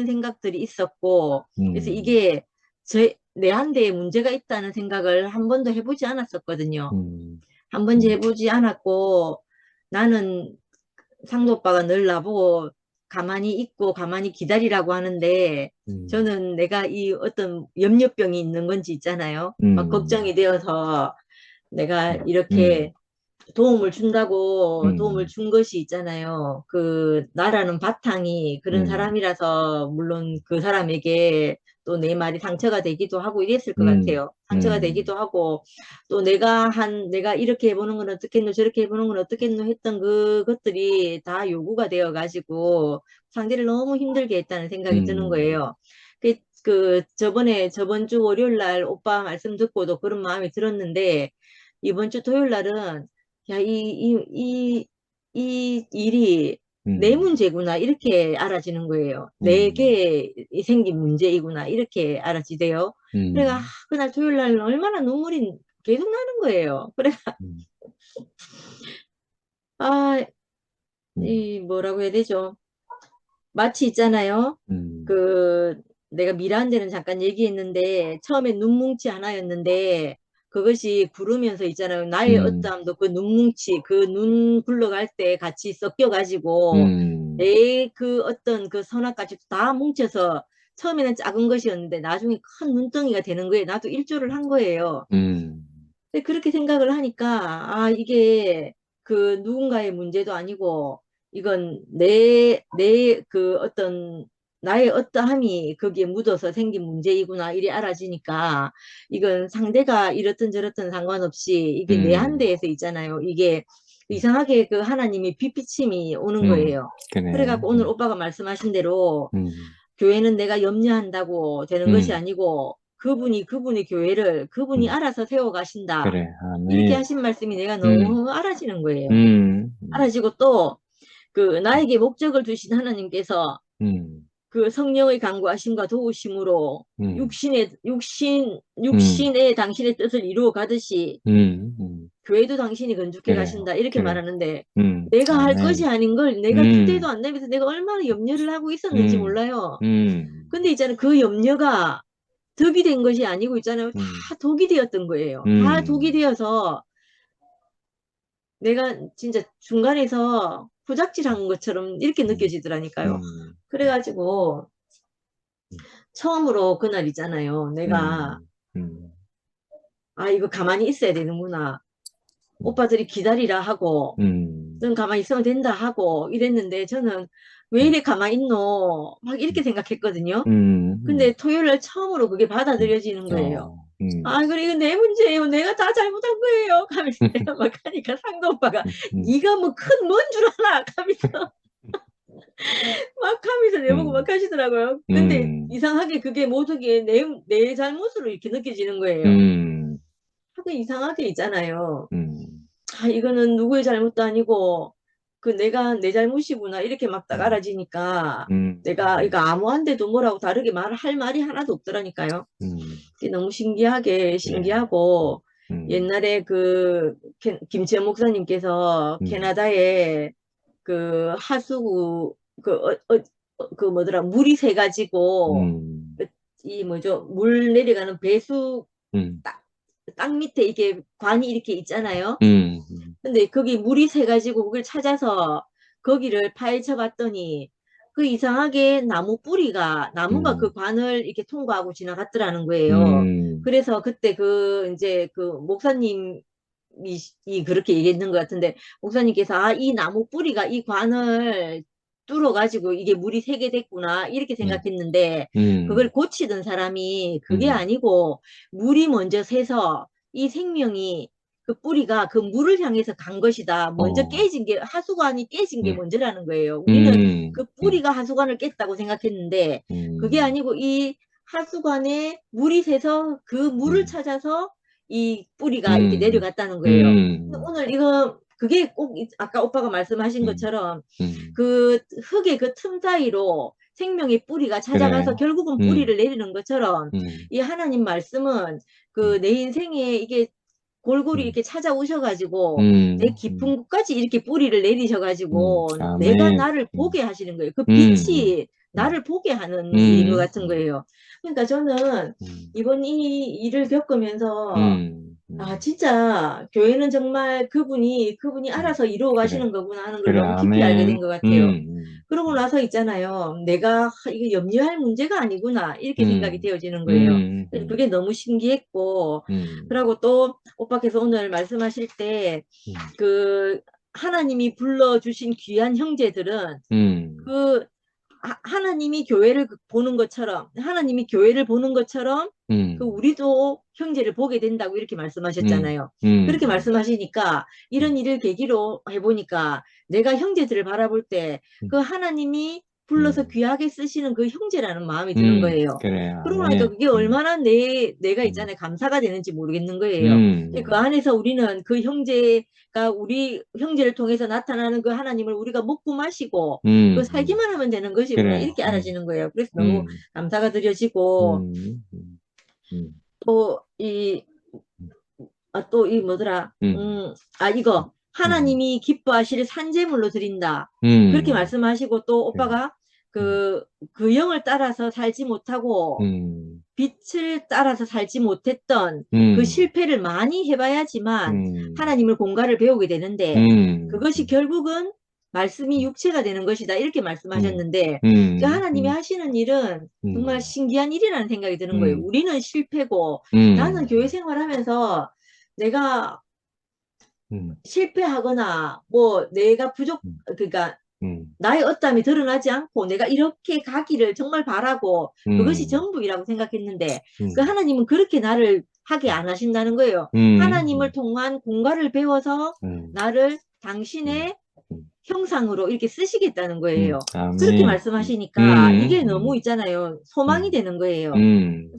Speaker 5: 생각들이 있었고 그래서
Speaker 2: 음,
Speaker 5: 이게 내한테에 문제가 있다는 생각을 한 번도 해보지 않았었거든요.
Speaker 2: 음,
Speaker 5: 한 번도
Speaker 2: 음,
Speaker 5: 해보지 않았고 나는 상도 오빠가 늘 나보고 가만히 있고 가만히 기다리라고 하는데
Speaker 2: 음,
Speaker 5: 저는 내가 이 어떤 염려병이 있는 건지 있잖아요. 막 걱정이
Speaker 2: 음,
Speaker 5: 되어서 내가
Speaker 2: 음,
Speaker 5: 이렇게 도움을 준다고 도움을
Speaker 2: 음,
Speaker 5: 준 것이 있잖아요. 그 나라는 바탕이 그런
Speaker 2: 음,
Speaker 5: 사람이라서 물론 그 사람에게 또 내 말이 상처가 되기도 하고 이랬을 것
Speaker 2: 음,
Speaker 5: 같아요. 상처가 되기도 하고 또 내가 이렇게 해보는 건 어떻겠노 저렇게 해보는 건 어떻겠노 했던 그것들이 다 요구가 되어 가지고 상대를 너무 힘들게 했다는 생각이 드는
Speaker 2: 음,
Speaker 5: 거예요. 저번 주 월요일 날 오빠 말씀 듣고도 그런 마음이 들었는데 이번 주 토요일 날은 야, 이 일이 내
Speaker 2: 음,
Speaker 5: 문제구나, 이렇게 알아지는 거예요.
Speaker 2: 음,
Speaker 5: 내게 생긴 문제이구나, 이렇게 알아지대요. 그래가,
Speaker 2: 음,
Speaker 5: 그날 토요일 날 얼마나 눈물이 계속 나는 거예요. 그래,
Speaker 2: 음,
Speaker 5: 아,
Speaker 2: 음,
Speaker 5: 이, 뭐라고 해야 되죠? 마치 있잖아요.
Speaker 2: 음,
Speaker 5: 그 내가 미라한 데는 잠깐 얘기했는데 처음에 눈뭉치 하나였는데 그것이 구르면서 있잖아요. 나의
Speaker 2: 음,
Speaker 5: 어떠함도 그 눈뭉치 그 눈 굴러갈 때 같이 섞여가지고
Speaker 2: 음,
Speaker 5: 내 그 어떤 그 선악까지 다 뭉쳐서 처음에는 작은 것이었는데 나중에 큰 눈덩이가 되는 거예요. 나도 일조를 한 거예요.
Speaker 2: 음,
Speaker 5: 근데 그렇게 생각을 하니까, 이게 그 누군가의 문제도 아니고, 이건 그 어떤, 나의 어떠함이 거기에 묻어서 생긴 문제이구나, 이리 알아지니까, 이건 상대가 이렇든 저렇든 상관없이, 이게 내 한
Speaker 2: 음,
Speaker 5: 대에서 있잖아요. 이게 이상하게 그 하나님이 빛비침이 오는 거예요.
Speaker 2: 그래,
Speaker 5: 그래갖고 오늘 오빠가 말씀하신 대로,
Speaker 2: 음,
Speaker 5: 교회는 내가 염려한다고 되는 것이
Speaker 2: 음,
Speaker 5: 아니고 그분이 교회를 그분이
Speaker 2: 음,
Speaker 5: 알아서 세워 가신다.
Speaker 2: 그래,
Speaker 5: 이렇게
Speaker 2: 아멘,
Speaker 5: 하신 말씀이 내가
Speaker 2: 음,
Speaker 5: 너무 알아지는 거예요.
Speaker 2: 음,
Speaker 5: 알아지고 또 그 나에게 목적을 두신 하나님께서
Speaker 2: 음,
Speaker 5: 그 성령의 강구하심과 도우심으로
Speaker 2: 음, 음,
Speaker 5: 육신의 당신의 뜻을 이루어 가듯이
Speaker 2: 음, 음,
Speaker 5: 교회도 당신이 건축해
Speaker 2: 그래,
Speaker 5: 가신다. 이렇게
Speaker 2: 그래,
Speaker 5: 말하는데 내가 할 것이
Speaker 2: 아멘,
Speaker 5: 아닌 걸 내가 기대도
Speaker 2: 음,
Speaker 5: 안 되면서 내가 얼마나 염려를 하고 있었는지
Speaker 2: 음,
Speaker 5: 몰라요.
Speaker 2: 음,
Speaker 5: 근데 있잖아요. 그 염려가 덕이 된 것이 아니고 있잖아요.
Speaker 2: 음,
Speaker 5: 다 독이 되었던 거예요. 다 독이
Speaker 2: 음,
Speaker 5: 되어서 내가 진짜 중간에서 후작질한 것처럼 이렇게
Speaker 2: 음,
Speaker 5: 느껴지더라니까요.
Speaker 2: 음,
Speaker 5: 그래가지고 처음으로 그날 있잖아요. 내가
Speaker 2: 음, 음,
Speaker 5: 이거 가만히 있어야 되는구나.
Speaker 2: 음,
Speaker 5: 오빠들이 기다리라 하고
Speaker 2: 음,
Speaker 5: 넌 가만히 있으면 된다 하고 이랬는데 저는 왜 이래 가만히 있노? 막 이렇게 생각했거든요. 근데 토요일 날 처음으로 그게 받아들여지는 거예요. 그래, 이거 내 문제예요. 내가 다 잘못한 거예요. 하면서 내가 막 하니까 상도 오빠가, 네가 뭐 큰 뭔 줄 아나? 하면서 막 하면서 내보고 막 하시더라고요. 근데 이상하게 그게 모든 게 내 잘못으로 이렇게 느껴지는 거예요. 하도 이상하게 있잖아요. 이거는 누구의 잘못도 아니고, 내가 내 잘못이구나. 이렇게 막 딱 알아지니까, 내가, 이거 아무한테도 뭐라고 다르게 할 말이 하나도 없더라니까요. 그게 너무
Speaker 2: 그래,
Speaker 5: 신기하고,
Speaker 2: 음,
Speaker 5: 옛날에 김치현 목사님께서
Speaker 2: 음,
Speaker 5: 캐나다에 그 하수구, 그 뭐더라, 물이 새가지고,
Speaker 2: 음,
Speaker 5: 이 뭐죠, 물 내려가는 배수
Speaker 2: 음,
Speaker 5: 땅 밑에 이게 관이 이렇게 있잖아요.
Speaker 2: 음,
Speaker 5: 근데 거기 물이 새가지고 그걸 찾아서 거기를 파헤쳐 봤더니 그 이상하게 나무가 그
Speaker 2: 음,
Speaker 5: 관을 이렇게 통과하고 지나갔더라는 거예요.
Speaker 2: 음,
Speaker 5: 그래서 그때 이제 그 목사님이 그렇게 얘기했는 것 같은데 목사님께서 이 나무 뿌리가 이 관을 뚫어가지고 이게 물이 새게 됐구나 이렇게
Speaker 2: 음,
Speaker 5: 생각했는데 그걸
Speaker 2: 음,
Speaker 5: 고치던 사람이 그게
Speaker 2: 음,
Speaker 5: 아니고 물이 먼저 새서 이 생명이 그 뿌리가 그 물을 향해서 간 것이다. 먼저
Speaker 2: 어,
Speaker 5: 하수관이 깨진 게
Speaker 2: 음,
Speaker 5: 먼저라는 거예요. 우리는
Speaker 2: 음,
Speaker 5: 그 뿌리가 하수관을 깼다고 생각했는데 그게
Speaker 2: 음,
Speaker 5: 아니고 이 하수관에 물이 새서 그 물을
Speaker 2: 음,
Speaker 5: 찾아서 이 뿌리가 이렇게
Speaker 2: 음,
Speaker 5: 내려갔다는 거예요. 근데
Speaker 2: 음,
Speaker 5: 오늘 이거 그게 꼭 아까 오빠가 말씀하신 것처럼
Speaker 2: 음,
Speaker 5: 그 흙의 그 틈 사이로 생명의 뿌리가 찾아가서
Speaker 2: 그래.
Speaker 5: 결국은 뿌리를 내리는 것처럼
Speaker 2: 음,
Speaker 5: 이 하나님 말씀은 그 내 인생에 이게 골고루 이렇게 찾아오셔가지고 내 깊은 곳까지 이렇게 뿌리를 내리셔가지고 내가
Speaker 2: 아멘.
Speaker 5: 나를 보게 하시는 거예요. 그
Speaker 2: 음,
Speaker 5: 빛이 나를 보게 하는 일인 것 같은 거예요. 그러니까 저는 이번 이 일을 겪으면서 아, 진짜 교회는 정말 그분이 알아서 이루어
Speaker 2: 그래.
Speaker 5: 가시는 거구나 하는 걸
Speaker 2: 그래,
Speaker 5: 너무 깊이 알게 된
Speaker 2: 아멘.
Speaker 5: 것 같아요. 그러고 나서 있잖아요. 내가 이게 염려할 문제가 아니구나 이렇게 생각이 되어지는 거예요. 그래서 그게 너무 신기했고, 그리고 또 오빠께서 오늘 말씀하실 때 그 하나님이 불러주신 귀한 형제들은 그 하나님이 교회를 보는 것처럼 하나님이 교회를 보는 것처럼 그 우리도 형제를 보게 된다고 이렇게 말씀하셨잖아요. 그렇게 말씀하시니까 이런 일을 계기로 해보니까 내가 형제들을 바라볼 때 그 하나님이 불러서 귀하게 쓰시는 그 형제라는 마음이 드는 거예요.
Speaker 2: 그래,
Speaker 5: 그러고 나니까
Speaker 2: 아멘.
Speaker 5: 그게 얼마나 내가 있잖아요. 감사가 되는지 모르겠는 거예요. 그 안에서 우리는 그 형제가 우리 형제를 통해서 나타나는 그 하나님을 우리가 먹고 마시고 그 살기만 하면 되는 것이구나
Speaker 2: 그래.
Speaker 5: 이렇게 알아지는 거예요. 그래서 너무 감사가 드려지고 또 이 또 이 뭐더라 이거 하나님이 기뻐하실 산재물로 드린다 그렇게 말씀하시고 또 오빠가 그 영을 따라서 살지 못하고 빛을 따라서 살지 못했던 그 실패를 많이 해봐야지만 하나님을 공갈을 배우게 되는데 그것이 결국은 말씀이 육체가 되는 것이다 이렇게 말씀하셨는데 그 하나님이 하시는 일은 정말 신기한 일이라는 생각이 드는 거예요. 우리는 실패고 나는 교회 생활하면서 내가 실패하거나 뭐 내가 그러니까 나의 어떠함이 드러나지 않고 내가 이렇게 가기를 정말 바라고 그것이 전부이라고 생각했는데 그 하나님은 그렇게 나를 하게 안 하신다는 거예요. 하나님을 통한 공갈을 배워서 나를 당신의 형상으로 이렇게 쓰시겠다는 거예요. 그렇게
Speaker 2: 아멘.
Speaker 5: 말씀하시니까 이게 너무 있잖아요. 소망이 되는 거예요.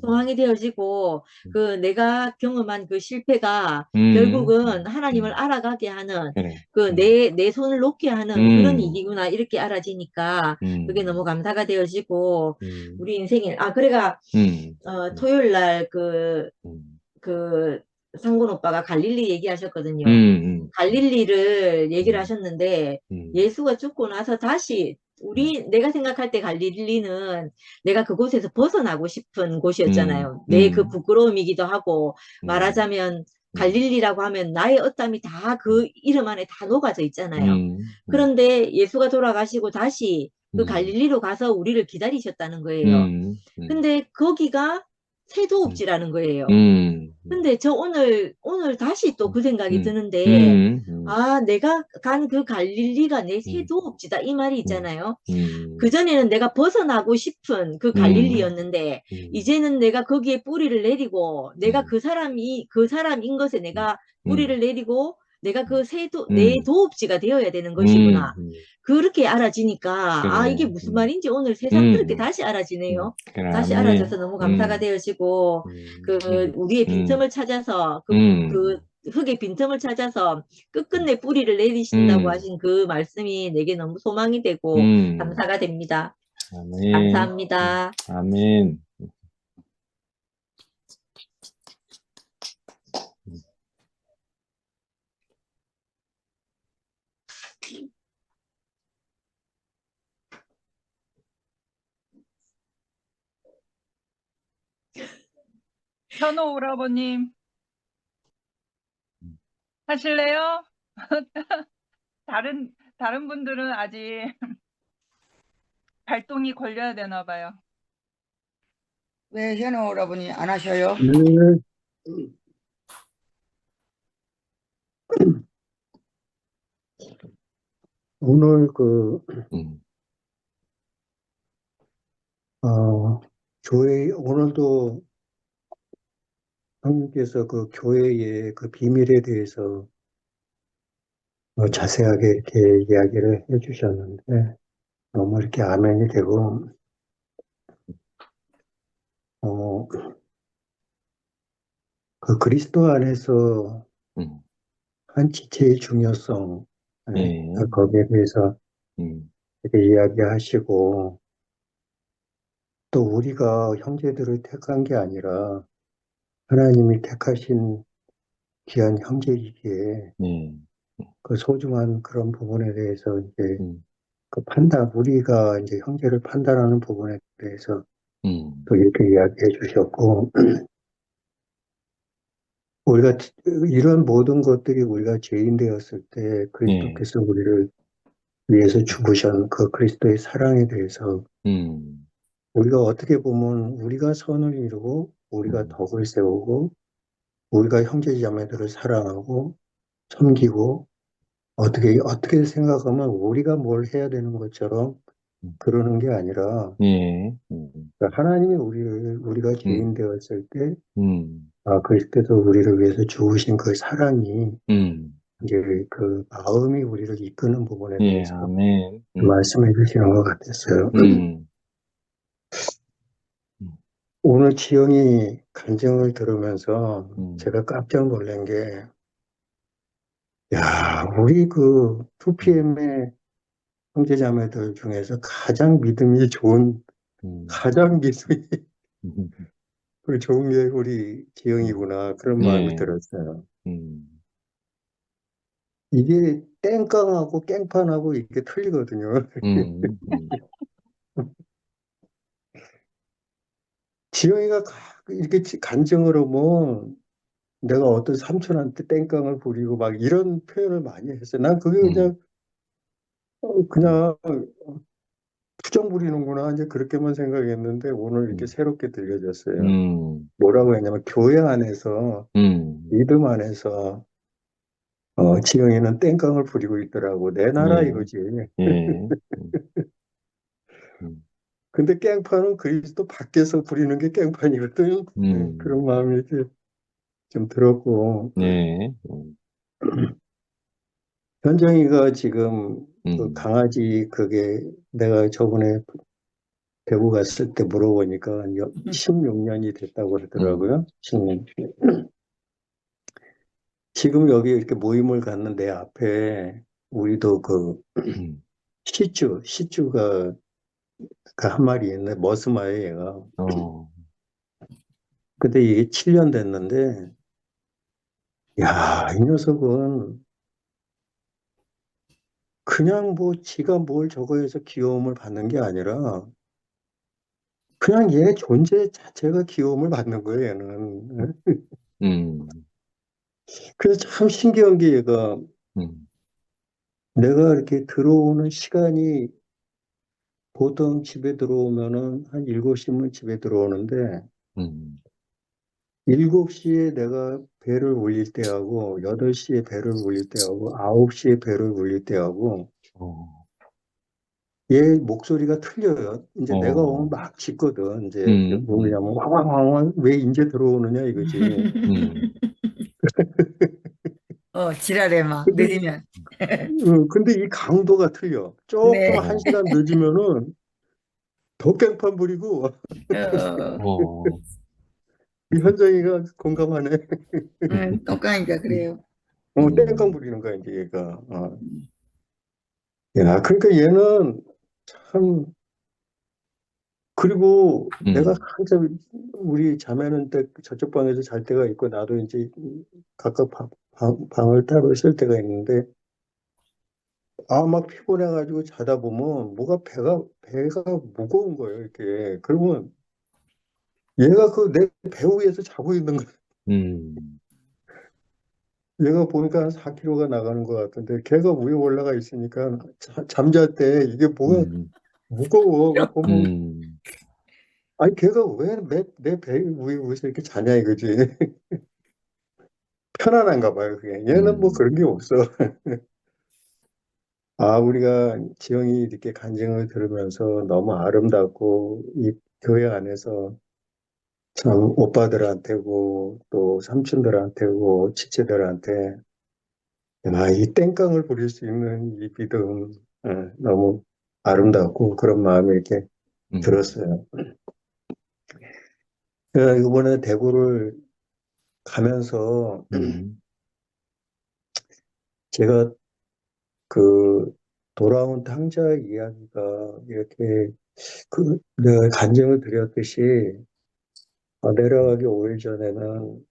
Speaker 5: 소망이 되어지고 그 내가 경험한 그 실패가 결국은 하나님을 알아가게 하는
Speaker 2: 그래.
Speaker 5: 그 내 손을 놓게 하는 그런 일이구나 이렇게 알아지니까 그게 너무 감사가 되어지고 우리 인생에 그래가 토요일 날 그 상군 오빠가 갈릴리 얘기하셨거든요. 갈릴리를 얘기를 하셨는데 예수가 죽고 나서 다시 내가 생각할 때 갈릴리는 내가 그곳에서 벗어나고 싶은 곳이었잖아요. 내 그 부끄러움이기도 하고 말하자면 갈릴리라고 하면 나의 어땀이 다 그 이름 안에 다 녹아져 있잖아요. 그런데 예수가 돌아가시고 다시 그 갈릴리로 가서 우리를 기다리셨다는 거예요. 근데 거기가 새도읍지라는 거예요. 근데 저 오늘 다시 또 그 생각이 드는데, 내가 간 그 갈릴리가 내 새도읍지다 이 말이 있잖아요. 그전에는 내가 벗어나고 싶은 그 갈릴리였는데, 이제는 내가 거기에 뿌리를 내리고, 내가 그 사람인 것에 내가 뿌리를 내리고, 내가 내 도읍지가 되어야 되는 것이구나. 그렇게 알아지니까, 이게 무슨 말인지 오늘 새삼 그렇게 다시 알아지네요.
Speaker 2: 그래,
Speaker 5: 다시
Speaker 2: 아멘.
Speaker 5: 알아져서 너무 감사가 되어지고, 우리의 빈틈을 찾아서, 그 흙의 빈틈을 찾아서 끝끝내 뿌리를 내리신다고 하신 그 말씀이 내게 너무 소망이 되고, 감사가 됩니다.
Speaker 2: 아멘.
Speaker 5: 감사합니다.
Speaker 2: 아멘.
Speaker 4: 현호 오라버님 하실래요? 다른 분들은 아직 발동이 걸려야 되나 봐요.
Speaker 6: 왜 현호 오라버니 안 하셔요?
Speaker 7: 오늘 교회, 오늘도 형님께서 그 교회의 그 비밀에 대해서 자세하게 이렇게 이야기를 해주셨는데, 너무 이렇게 아멘이 되고, 그 그리스도 안에서 한 지체의 중요성,
Speaker 2: 예.
Speaker 7: 거기에 대해서 이렇게 이야기하시고, 또 우리가 형제들을 택한 게 아니라 하나님이 택하신 귀한 형제이기에 그 소중한 그런 부분에 대해서 이제 그 판단, 우리가 이제 형제를 판단하는 부분에 대해서 또 이렇게 이야기해 주셨고, 우리가 이런 모든 것들이 우리가 죄인 되었을 때 그리스도께서 우리를 위해서 죽으신 그 그리스도의 사랑에 대해서 우리가 어떻게 보면 우리가 선을 이루고 우리가 덕을 세우고 우리가 형제자매들을 사랑하고 섬기고 어떻게 생각하면 우리가 뭘 해야 되는 것처럼 그러는 게 아니라 그러니까 하나님이 우리가 죄인 되었을 때 그리스도께서 우리를 위해서 죽으신 그 사랑이 이제 그 마음이 우리를 이끄는 부분에
Speaker 2: 예,
Speaker 7: 대해서
Speaker 2: 아멘.
Speaker 7: 말씀해 주시는 것 같았어요. 오늘 지영이 간증을 들으면서 제가 깜짝 놀란 게, 야, 우리 그 2PM의 형제자매들 중에서 가장 믿음이 좋은, 가장 믿음이 좋은 게 우리 지영이구나. 그런 마음이
Speaker 2: 예.
Speaker 7: 들었어요. 이게 땡깡하고 깽판하고 이게 틀리거든요. 지영이가 이렇게 간증을 하면 내가 어떤 삼촌한테 땡깡을 부리고 막 이런 표현을 많이 했어요. 난 그게 그냥 투정 부리는구나 이제 그렇게만 생각했는데 오늘 이렇게 새롭게 들려졌어요. 뭐라고 했냐면 교회 안에서 믿음 안에서 지영이는 땡깡을 부리고 있더라고. 내 나라 이거지.
Speaker 2: 예.
Speaker 7: 근데 깽판은 그리스도 밖에서 부리는 게 깽판이거든. 그런 마음이 이렇게 좀 들었고.
Speaker 2: 예.
Speaker 7: 현정이가 지금 그 강아지 그게 내가 저번에 대구 갔을 때 물어보니까 16년이 됐다고 그러더라고요. 16년. 지금 여기 이렇게 모임을 갖는 내 앞에 우리도 그 시쭈가 그 한 마리 있네. 머스마에 얘가. 근데 이게 7년 됐는데 야, 이 녀석은 그냥 뭐 지가 뭘 저거 해서 귀여움을 받는 게 아니라 그냥 얘 존재 자체가 귀여움을 받는 거예요, 얘는. 그래서 참 신기한 게 얘가 내가 이렇게 들어오는 시간이 보통 집에 들어오면은 한 7시면 집에 들어오는데 7시에 내가 배를 올릴 때하고 8시에 배를 올릴 때하고 9시에 배를 올릴 때하고 얘 목소리가 틀려요. 이제 내가 오면 막 짖거든. 이제 뭐냐면 왕왕왕왕 왜 이제 들어오느냐 이거지.
Speaker 6: 지랄해 막
Speaker 7: 근데
Speaker 6: 늦으면.
Speaker 7: 근데 이 강도가 틀려. 조금
Speaker 6: 네.
Speaker 7: 1시간 늦으면은 더 깽판 부리고 이 현정이가 공감하네.
Speaker 6: 똑같으니까 그래요.
Speaker 7: 땡깡 부리는 거야 이제 얘가. 야, 그러니까 얘는 참 그리고 내가 한참 우리 자매는 때 저쪽 방에서 잘 때가 있고 나도 이제 각각 방을 따로 쓸 때가 있는데 막 피곤해가지고 자다 보면 배가 무거운 거예요 이렇게. 그러면 얘가 그 내 배 위에서 자고 있는 거야. 얘가 보니까 한 4kg가 나가는 것 같은데 걔가 위에 올라가 있으니까 잠잘 때 이게 뭐가 무거워. 그 보면 아니 걔가 왜 내 배 위에서 이렇게 자냐 이거지. 편안한가 봐요 그게. 얘는 뭐 그런 게 없어. 우리가 지영이 이렇게 간증을 들으면서 너무 아름답고 이 교회 안에서 참 오빠들한테고 또 삼촌들한테고 지체들한테 이 땡깡을 부릴 수 있는 이 믿음 너무 아름답고 그런 마음이 이렇게 들었어요. 이번에 대구를 가면서 제가 그 돌아온 탕자 이야기가 이렇게 내가 간증을 드렸듯이 내려가기 5일 전에는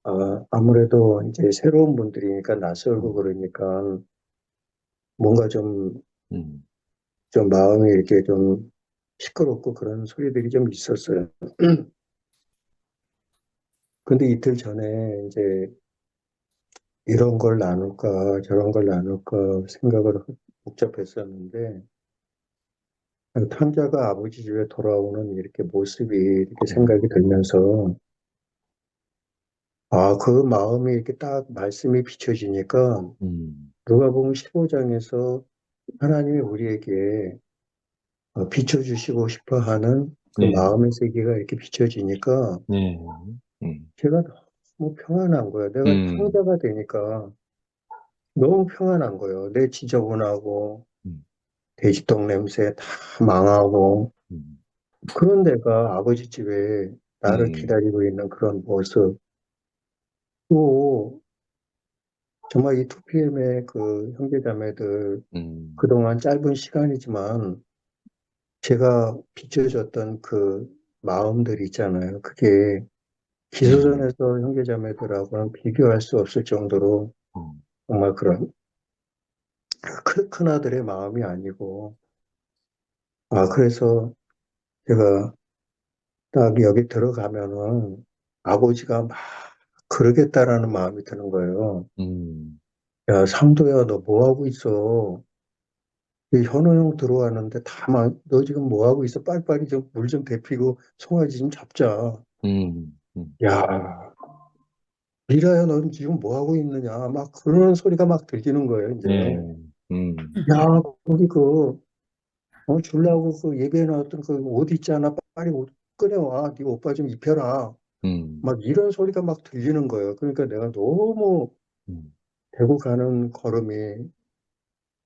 Speaker 7: 아무래도 이제 새로운 분들이니까 낯설고 그러니까 뭔가
Speaker 2: 음,
Speaker 7: 좀 마음이 이렇게 좀 시끄럽고 그런 소리들이 좀 있었어요. 근데 이틀 전에 이제 이런 걸 나눌까 저런 걸 나눌까 생각을 복잡했었는데 탕자가 아버지 집에 돌아오는 이렇게 모습이 이렇게 생각이 들면서 그 마음이 이렇게 딱 말씀이 비춰지니까 누가복음 15장에서 하나님이 우리에게 비춰주시고 싶어 하는 그
Speaker 2: 네,
Speaker 7: 마음의 세계가 이렇게 비춰지니까
Speaker 2: 네,
Speaker 7: 제가 너무 평안한 거예요. 내가
Speaker 2: 음,
Speaker 7: 탕자가 되니까 너무 평안한 거예요. 내 지저분하고
Speaker 2: 음,
Speaker 7: 돼지똥 냄새 다 망하고
Speaker 2: 음,
Speaker 7: 그런 데가 아버지 집에 나를
Speaker 2: 음,
Speaker 7: 기다리고 있는 그런 모습. 또 정말 이 2PM의 그 형제자매들
Speaker 2: 음,
Speaker 7: 그동안 짧은 시간이지만 제가 비춰줬던 그 마음들 있잖아요. 그게
Speaker 2: 음,
Speaker 7: 기소전에서 형제자매들하고는 비교할 수 없을 정도로
Speaker 2: 음,
Speaker 7: 정말 그런 큰아들의 마음이 아니고 그래서 제가 딱 여기 들어가면은 아버지가 막 그러겠다라는 마음이 드는 거예요.
Speaker 2: 음,
Speaker 7: 야, 상도야, 너 뭐 하고 있어? 이 현우 형 들어왔는데 너 지금 뭐 하고 있어? 빨리빨리 좀 물 좀 데피고 송아지 좀 잡자.
Speaker 2: 음, 음,
Speaker 7: 야, 미라야, 넌 지금 뭐 하고 있느냐? 막 그런 소리가 막 들리는 거예요, 이제.
Speaker 2: 네,
Speaker 7: 야, 거기 주려고 그 예배해 놨던 그 옷 있잖아. 빨리 옷 꺼내와. 네 오빠 좀 입혀라.
Speaker 2: 음,
Speaker 7: 막 이런 소리가 막 들리는 거예요. 그러니까 내가 너무
Speaker 2: 음,
Speaker 7: 대구 가는 걸음이,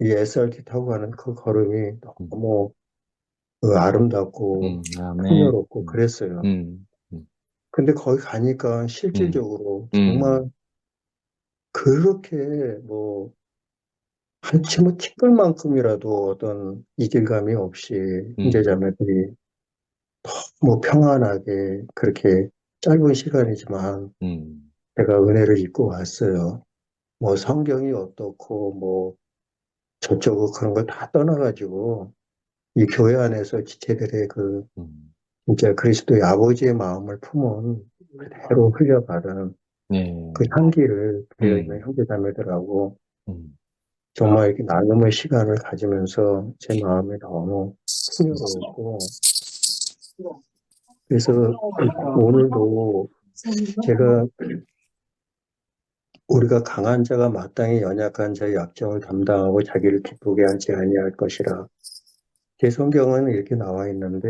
Speaker 7: 이 SRT 타고 가는 그 걸음이
Speaker 2: 음,
Speaker 7: 너무 아름답고
Speaker 2: 아멘,
Speaker 7: 풍요롭고 그랬어요.
Speaker 2: 음, 음,
Speaker 7: 근데 거기 가니까
Speaker 2: 음,
Speaker 7: 실질적으로
Speaker 2: 음,
Speaker 7: 정말 그렇게 뭐 한치 뭐 티끌만큼이라도 어떤 이질감이 없이
Speaker 2: 음,
Speaker 7: 형제자매들이 뭐 평안하게 그렇게 짧은 시간이지만
Speaker 2: 음,
Speaker 7: 제가 은혜를 입고 왔어요. 뭐 성경이 어떻고 뭐 저쩌고 그런 걸 다 떠나가지고 이 교회 안에서 지체들의 그
Speaker 2: 음,
Speaker 7: 진짜 그리스도의 아버지의 마음을 품은 그대로 흘려가는
Speaker 2: 네,
Speaker 7: 그 향기를 배어있는
Speaker 2: 음,
Speaker 7: 형제자매들하고
Speaker 2: 음,
Speaker 7: 정말 이렇게 나눔의 시간을 가지면서 제 마음이 너무 풍요로웠고 그래서 오늘도 제가 우리가 강한 자가 마땅히 연약한 자의 약점을 담당하고 자기를 기쁘게 하지 아니할 것이라. 제 성경은 이렇게 나와 있는데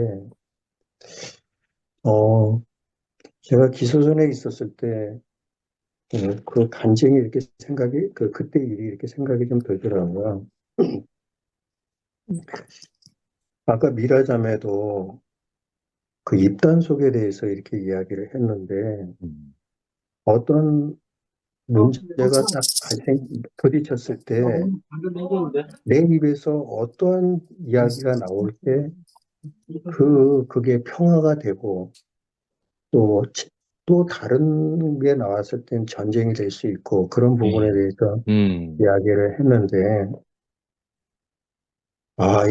Speaker 7: 어, 제가 기소전에 있었을 때 그 간증이 이렇게 생각이 그때 일이 이렇게 생각이 좀 들더라고요. 아까 미라자매도 그 입단속에 대해서 이렇게 이야기를 했는데
Speaker 2: 음,
Speaker 7: 어떤 문제가 딱 부딪혔을 때 내 입에서 어떠한 이야기가 나올 때 그게 평화가 되고 또, 또 다른 게 나왔을 땐 전쟁이 될 수 있고 그런 부분에
Speaker 2: 네,
Speaker 7: 대해서
Speaker 2: 음,
Speaker 7: 이야기를 했는데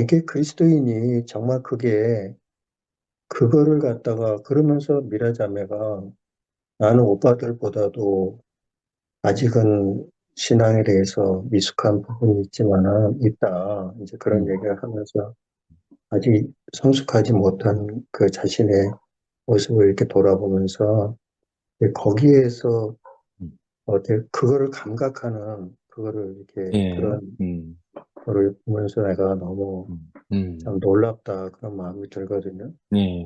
Speaker 7: 이게 그리스도인이 정말 그거를 갖다가 그러면서 미라자매가 나는 오빠들보다도 아직은 신앙에 대해서 미숙한 부분이 있다. 이제 그런
Speaker 2: 음,
Speaker 7: 얘기를 하면서 아직 성숙하지 못한 그 자신의 모습을 이렇게 돌아보면서 거기에서
Speaker 2: 음,
Speaker 7: 그거를 감각하는 그거를 이렇게
Speaker 2: 예,
Speaker 7: 그런 거를 보면서 내가 너무 참 놀랍다 그런 마음이 들거든요.
Speaker 2: 네,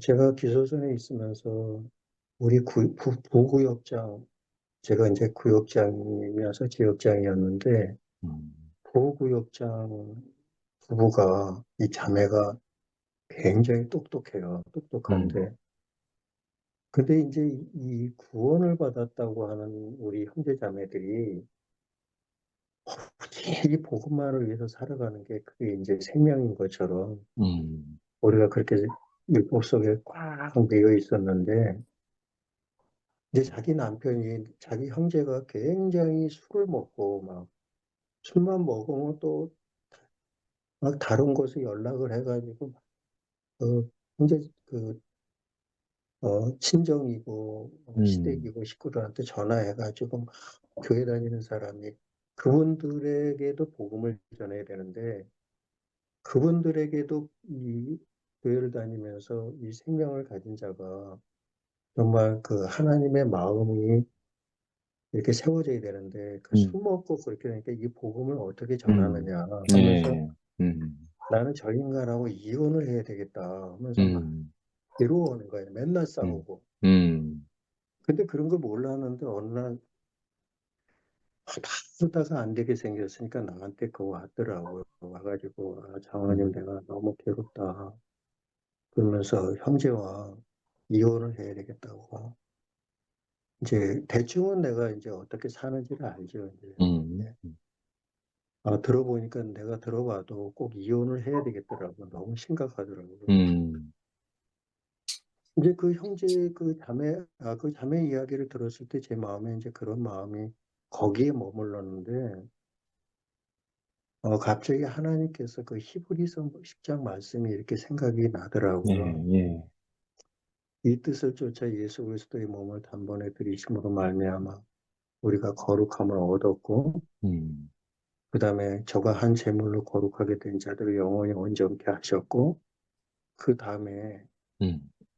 Speaker 7: 제가 기소선에 있으면서 우리 부구역장 제가 이제 구역장이면서 지역장이었는데
Speaker 2: 음,
Speaker 7: 부구역장 부부가 이 자매가 굉장히 똑똑해요.
Speaker 2: 음,
Speaker 7: 똑똑한데 근데 이제 이 구원을 받았다고 하는 우리 형제 자매들이 이 복음만을 위해서 살아가는 게 그게 이제 생명인 것처럼 우리가 그렇게 율법 속에 꽉 매여 있었는데 이제 자기 남편이 자기 형제가 굉장히 술을 먹고 막 술만 먹으면 또 막 다른 곳에 연락을 해가지고 그 형제 그 친정이고 시댁이고 식구들한테 전화해가지고 막 교회 다니는 사람이 그분들에게도 복음을 전해야 되는데 그분들에게도 이 교회를 다니면서 이 생명을 가진 자가 정말 그 하나님의 마음이 이렇게 세워져야 되는데 그 술 먹고 그렇게 되니까 이 복음을 어떻게 전하느냐 하면서 나는 저 인간하고 이혼을 해야 되겠다 하면서 막 괴로워하는 거예요. 맨날 싸우고. 근데 그런 걸 몰랐는데 어느 날 다 쓰다가 안 되게 생겼으니까 나한테 그거 왔더라고요. 와가지고 장로님 내가 너무 괴롭다. 그러면서 형제와 이혼을 해야 되겠다고. 이제 대충은 내가 이제 어떻게 사는지를 알죠. 이제. 예. 들어보니까 내가 들어봐도 꼭 이혼을 해야 되겠더라고. 너무 심각하더라고요. 이제 그 형제 그 자매 이야기를 들었을 때 제 마음에 이제 그런 마음이 거기에 머물렀는데 갑자기 하나님께서 그 히브리서 10장 말씀이 이렇게 생각이 나더라고요. 이 뜻을 쫓아 예수 그리스도의 몸을 단번에 들이심으로 말미암아 우리가 거룩함을 얻었고 그 다음에 저가 한 제물로 거룩하게 된 자들을 영원히 온전케 하셨고 그 다음에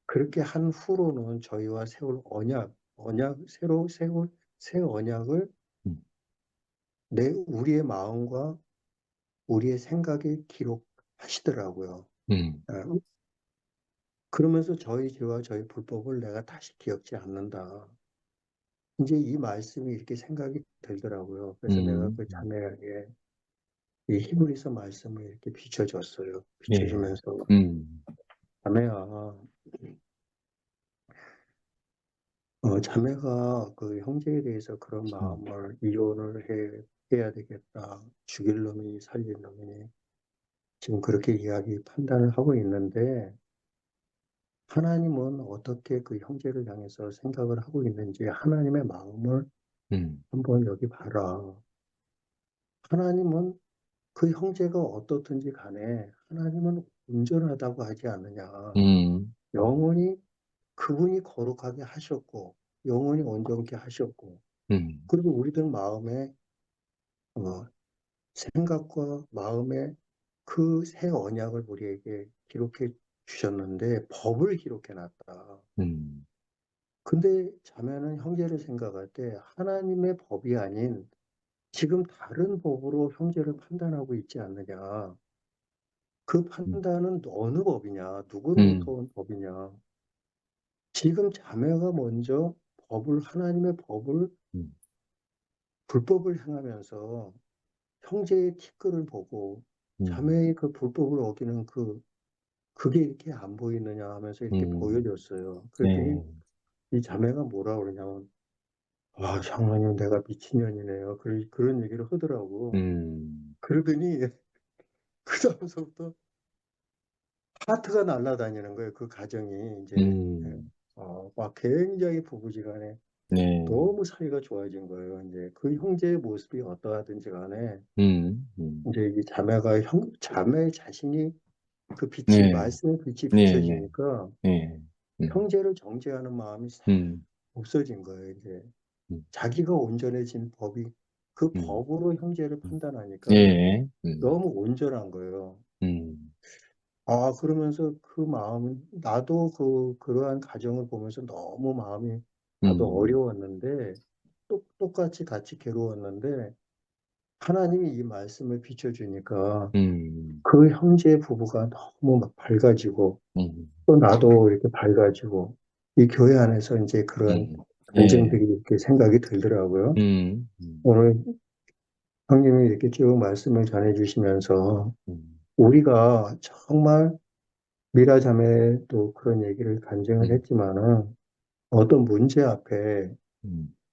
Speaker 7: 그렇게 한 후로는 저희와 세울 새로 세울 새 언약을 우리의 마음과 우리의 생각에 기록하시더라고요. 그러면서 저희 죄와 저희 불법을 내가 다시 기억지 않는다. 이제 이 말씀이 이렇게 생각이 들더라고요. 그래서 내가 그 자매에게 이 히브리서 말씀을 이렇게 비춰줬어요. 비춰주면서 자매야, 자매가 그 형제에 대해서 그런 마음을 이혼을 해야 되겠다. 죽일 놈이 살릴 놈이니 지금 그렇게 판단을 하고 있는데 하나님은 어떻게 그 형제를 향해서 생각을 하고 있는지 하나님의 마음을 한번 여기 봐라. 하나님은 그 형제가 어떻든지 간에 하나님은 온전하다고 하지 않느냐. 영원히 그분이 거룩하게 하셨고 영원히 온전케 하셨고 그리고 우리들 마음에 생각과 마음에 그 새 언약을 우리에게 기록해 주셨는데 법을 기록해 놨다. 근데 자매는 형제를 생각할 때 하나님의 법이 아닌 지금 다른 법으로 형제를 판단하고 있지 않느냐. 그 판단은 어느 법이냐, 누구로부터 온 법이냐. 지금 자매가 먼저 하나님의 법을, 불법을 행하면서 형제의 티끌을 보고 자매의 그 불법을 어기는 그게 이렇게 안 보이느냐 하면서 이렇게 보여줬어요. 그랬더니 이 자매가 뭐라 그러냐면, 장로님 내가 미친년이네요. 그런 얘기를 하더라고. 그러더니 그 다음서부터 하트가 날아다니는 거예요. 그 가정이 이제 막 굉장히 부부지간에 너무 사이가 좋아진 거예요. 이제 그 형제의 모습이 어떠하든지 간에 이제 이 자매 자신이 그 빛이 말씀의 빛이 비춰지니까 형제를 정죄하는 마음이 싹 없어진 거예요. 이제 자기가 온전해진 법이 그 법으로 형제를 판단하니까 너무 온전한 거예요. 그러면서 그 마음, 나도 그러한 가정을 보면서 너무 마음이 나도 어려웠는데, 똑같이 같이 괴로웠는데, 하나님이 이 말씀을 비춰주니까 그 형제 부부가 너무 막 밝아지고, 또 나도 이렇게 밝아지고, 이 교회 안에서 이제 그런 간증들이 이렇게 생각이 들더라고요. 오늘 형님이 이렇게 쭉 말씀을 전해주시면서, 우리가 정말 미라 자매도 그런 얘기를 간증을 했지만은 어떤 문제 앞에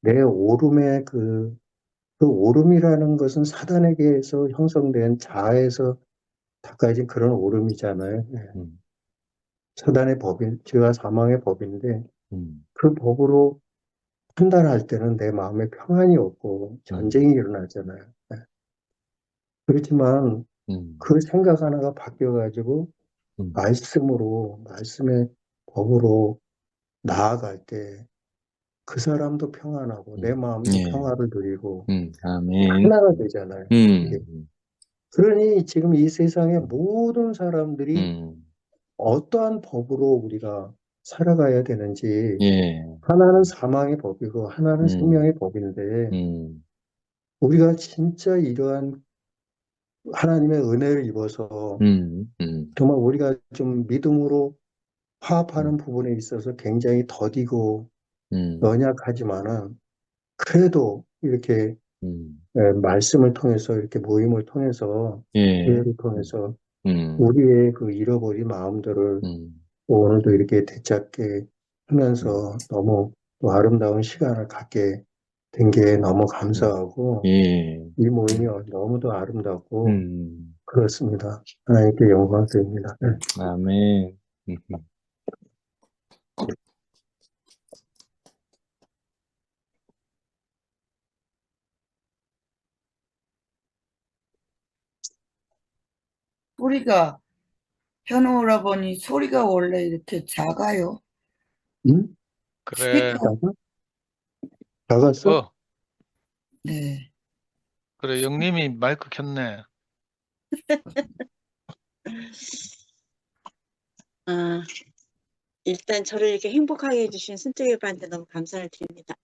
Speaker 7: 내 오름의 그 그 오름이라는 것은 사단에게서 형성된 자아에서 닦아진 그런 오름이잖아요. 예. 사단의 법인, 죄와 사망의 법인데 그 법으로 판단할 때는 내 마음에 평안이 없고 전쟁이 일어나잖아요. 예. 그렇지만 그 생각 하나가 바뀌어가지고 말씀의 법으로 나아갈 때 그 사람도 평안하고 내 마음도
Speaker 2: 예.
Speaker 7: 평화를 누리고
Speaker 2: 아멘.
Speaker 7: 하나가 되잖아요. 이게. 그러니 지금 이 세상의 모든 사람들이 어떠한 법으로 우리가 살아가야 되는지
Speaker 2: 예.
Speaker 7: 하나는 사망의 법이고 하나는 생명의 법인데 우리가 진짜 이러한 하나님의 은혜를 입어서 정말 우리가 좀 믿음으로 화합하는 부분에 있어서 굉장히 더디고 연약하지만은 그래도 이렇게 말씀을 통해서 이렇게 모임을 통해서
Speaker 2: 예.
Speaker 7: 교회를 통해서
Speaker 2: 음.
Speaker 7: 우리의 그 잃어버린 마음들을 오늘도 이렇게 되찾게 하면서 너무 또 아름다운 시간을 갖게 된 게 너무 감사하고
Speaker 2: 예.
Speaker 7: 이 모임이 너무도 아름답고 그렇습니다. 하나님께 영광 드립니다. 네.
Speaker 2: 아멘.
Speaker 6: 소리가 현우 오라버니 소리가 원래 이렇게 작아요.
Speaker 7: 응?
Speaker 8: 그래.
Speaker 6: 스피커.
Speaker 7: 작았어?
Speaker 6: 네.
Speaker 8: 그래, 영님이 마이크 켰네.
Speaker 9: 일단 저를 이렇게 행복하게 해주신 순택 오빠한테 너무 감사를 드립니다.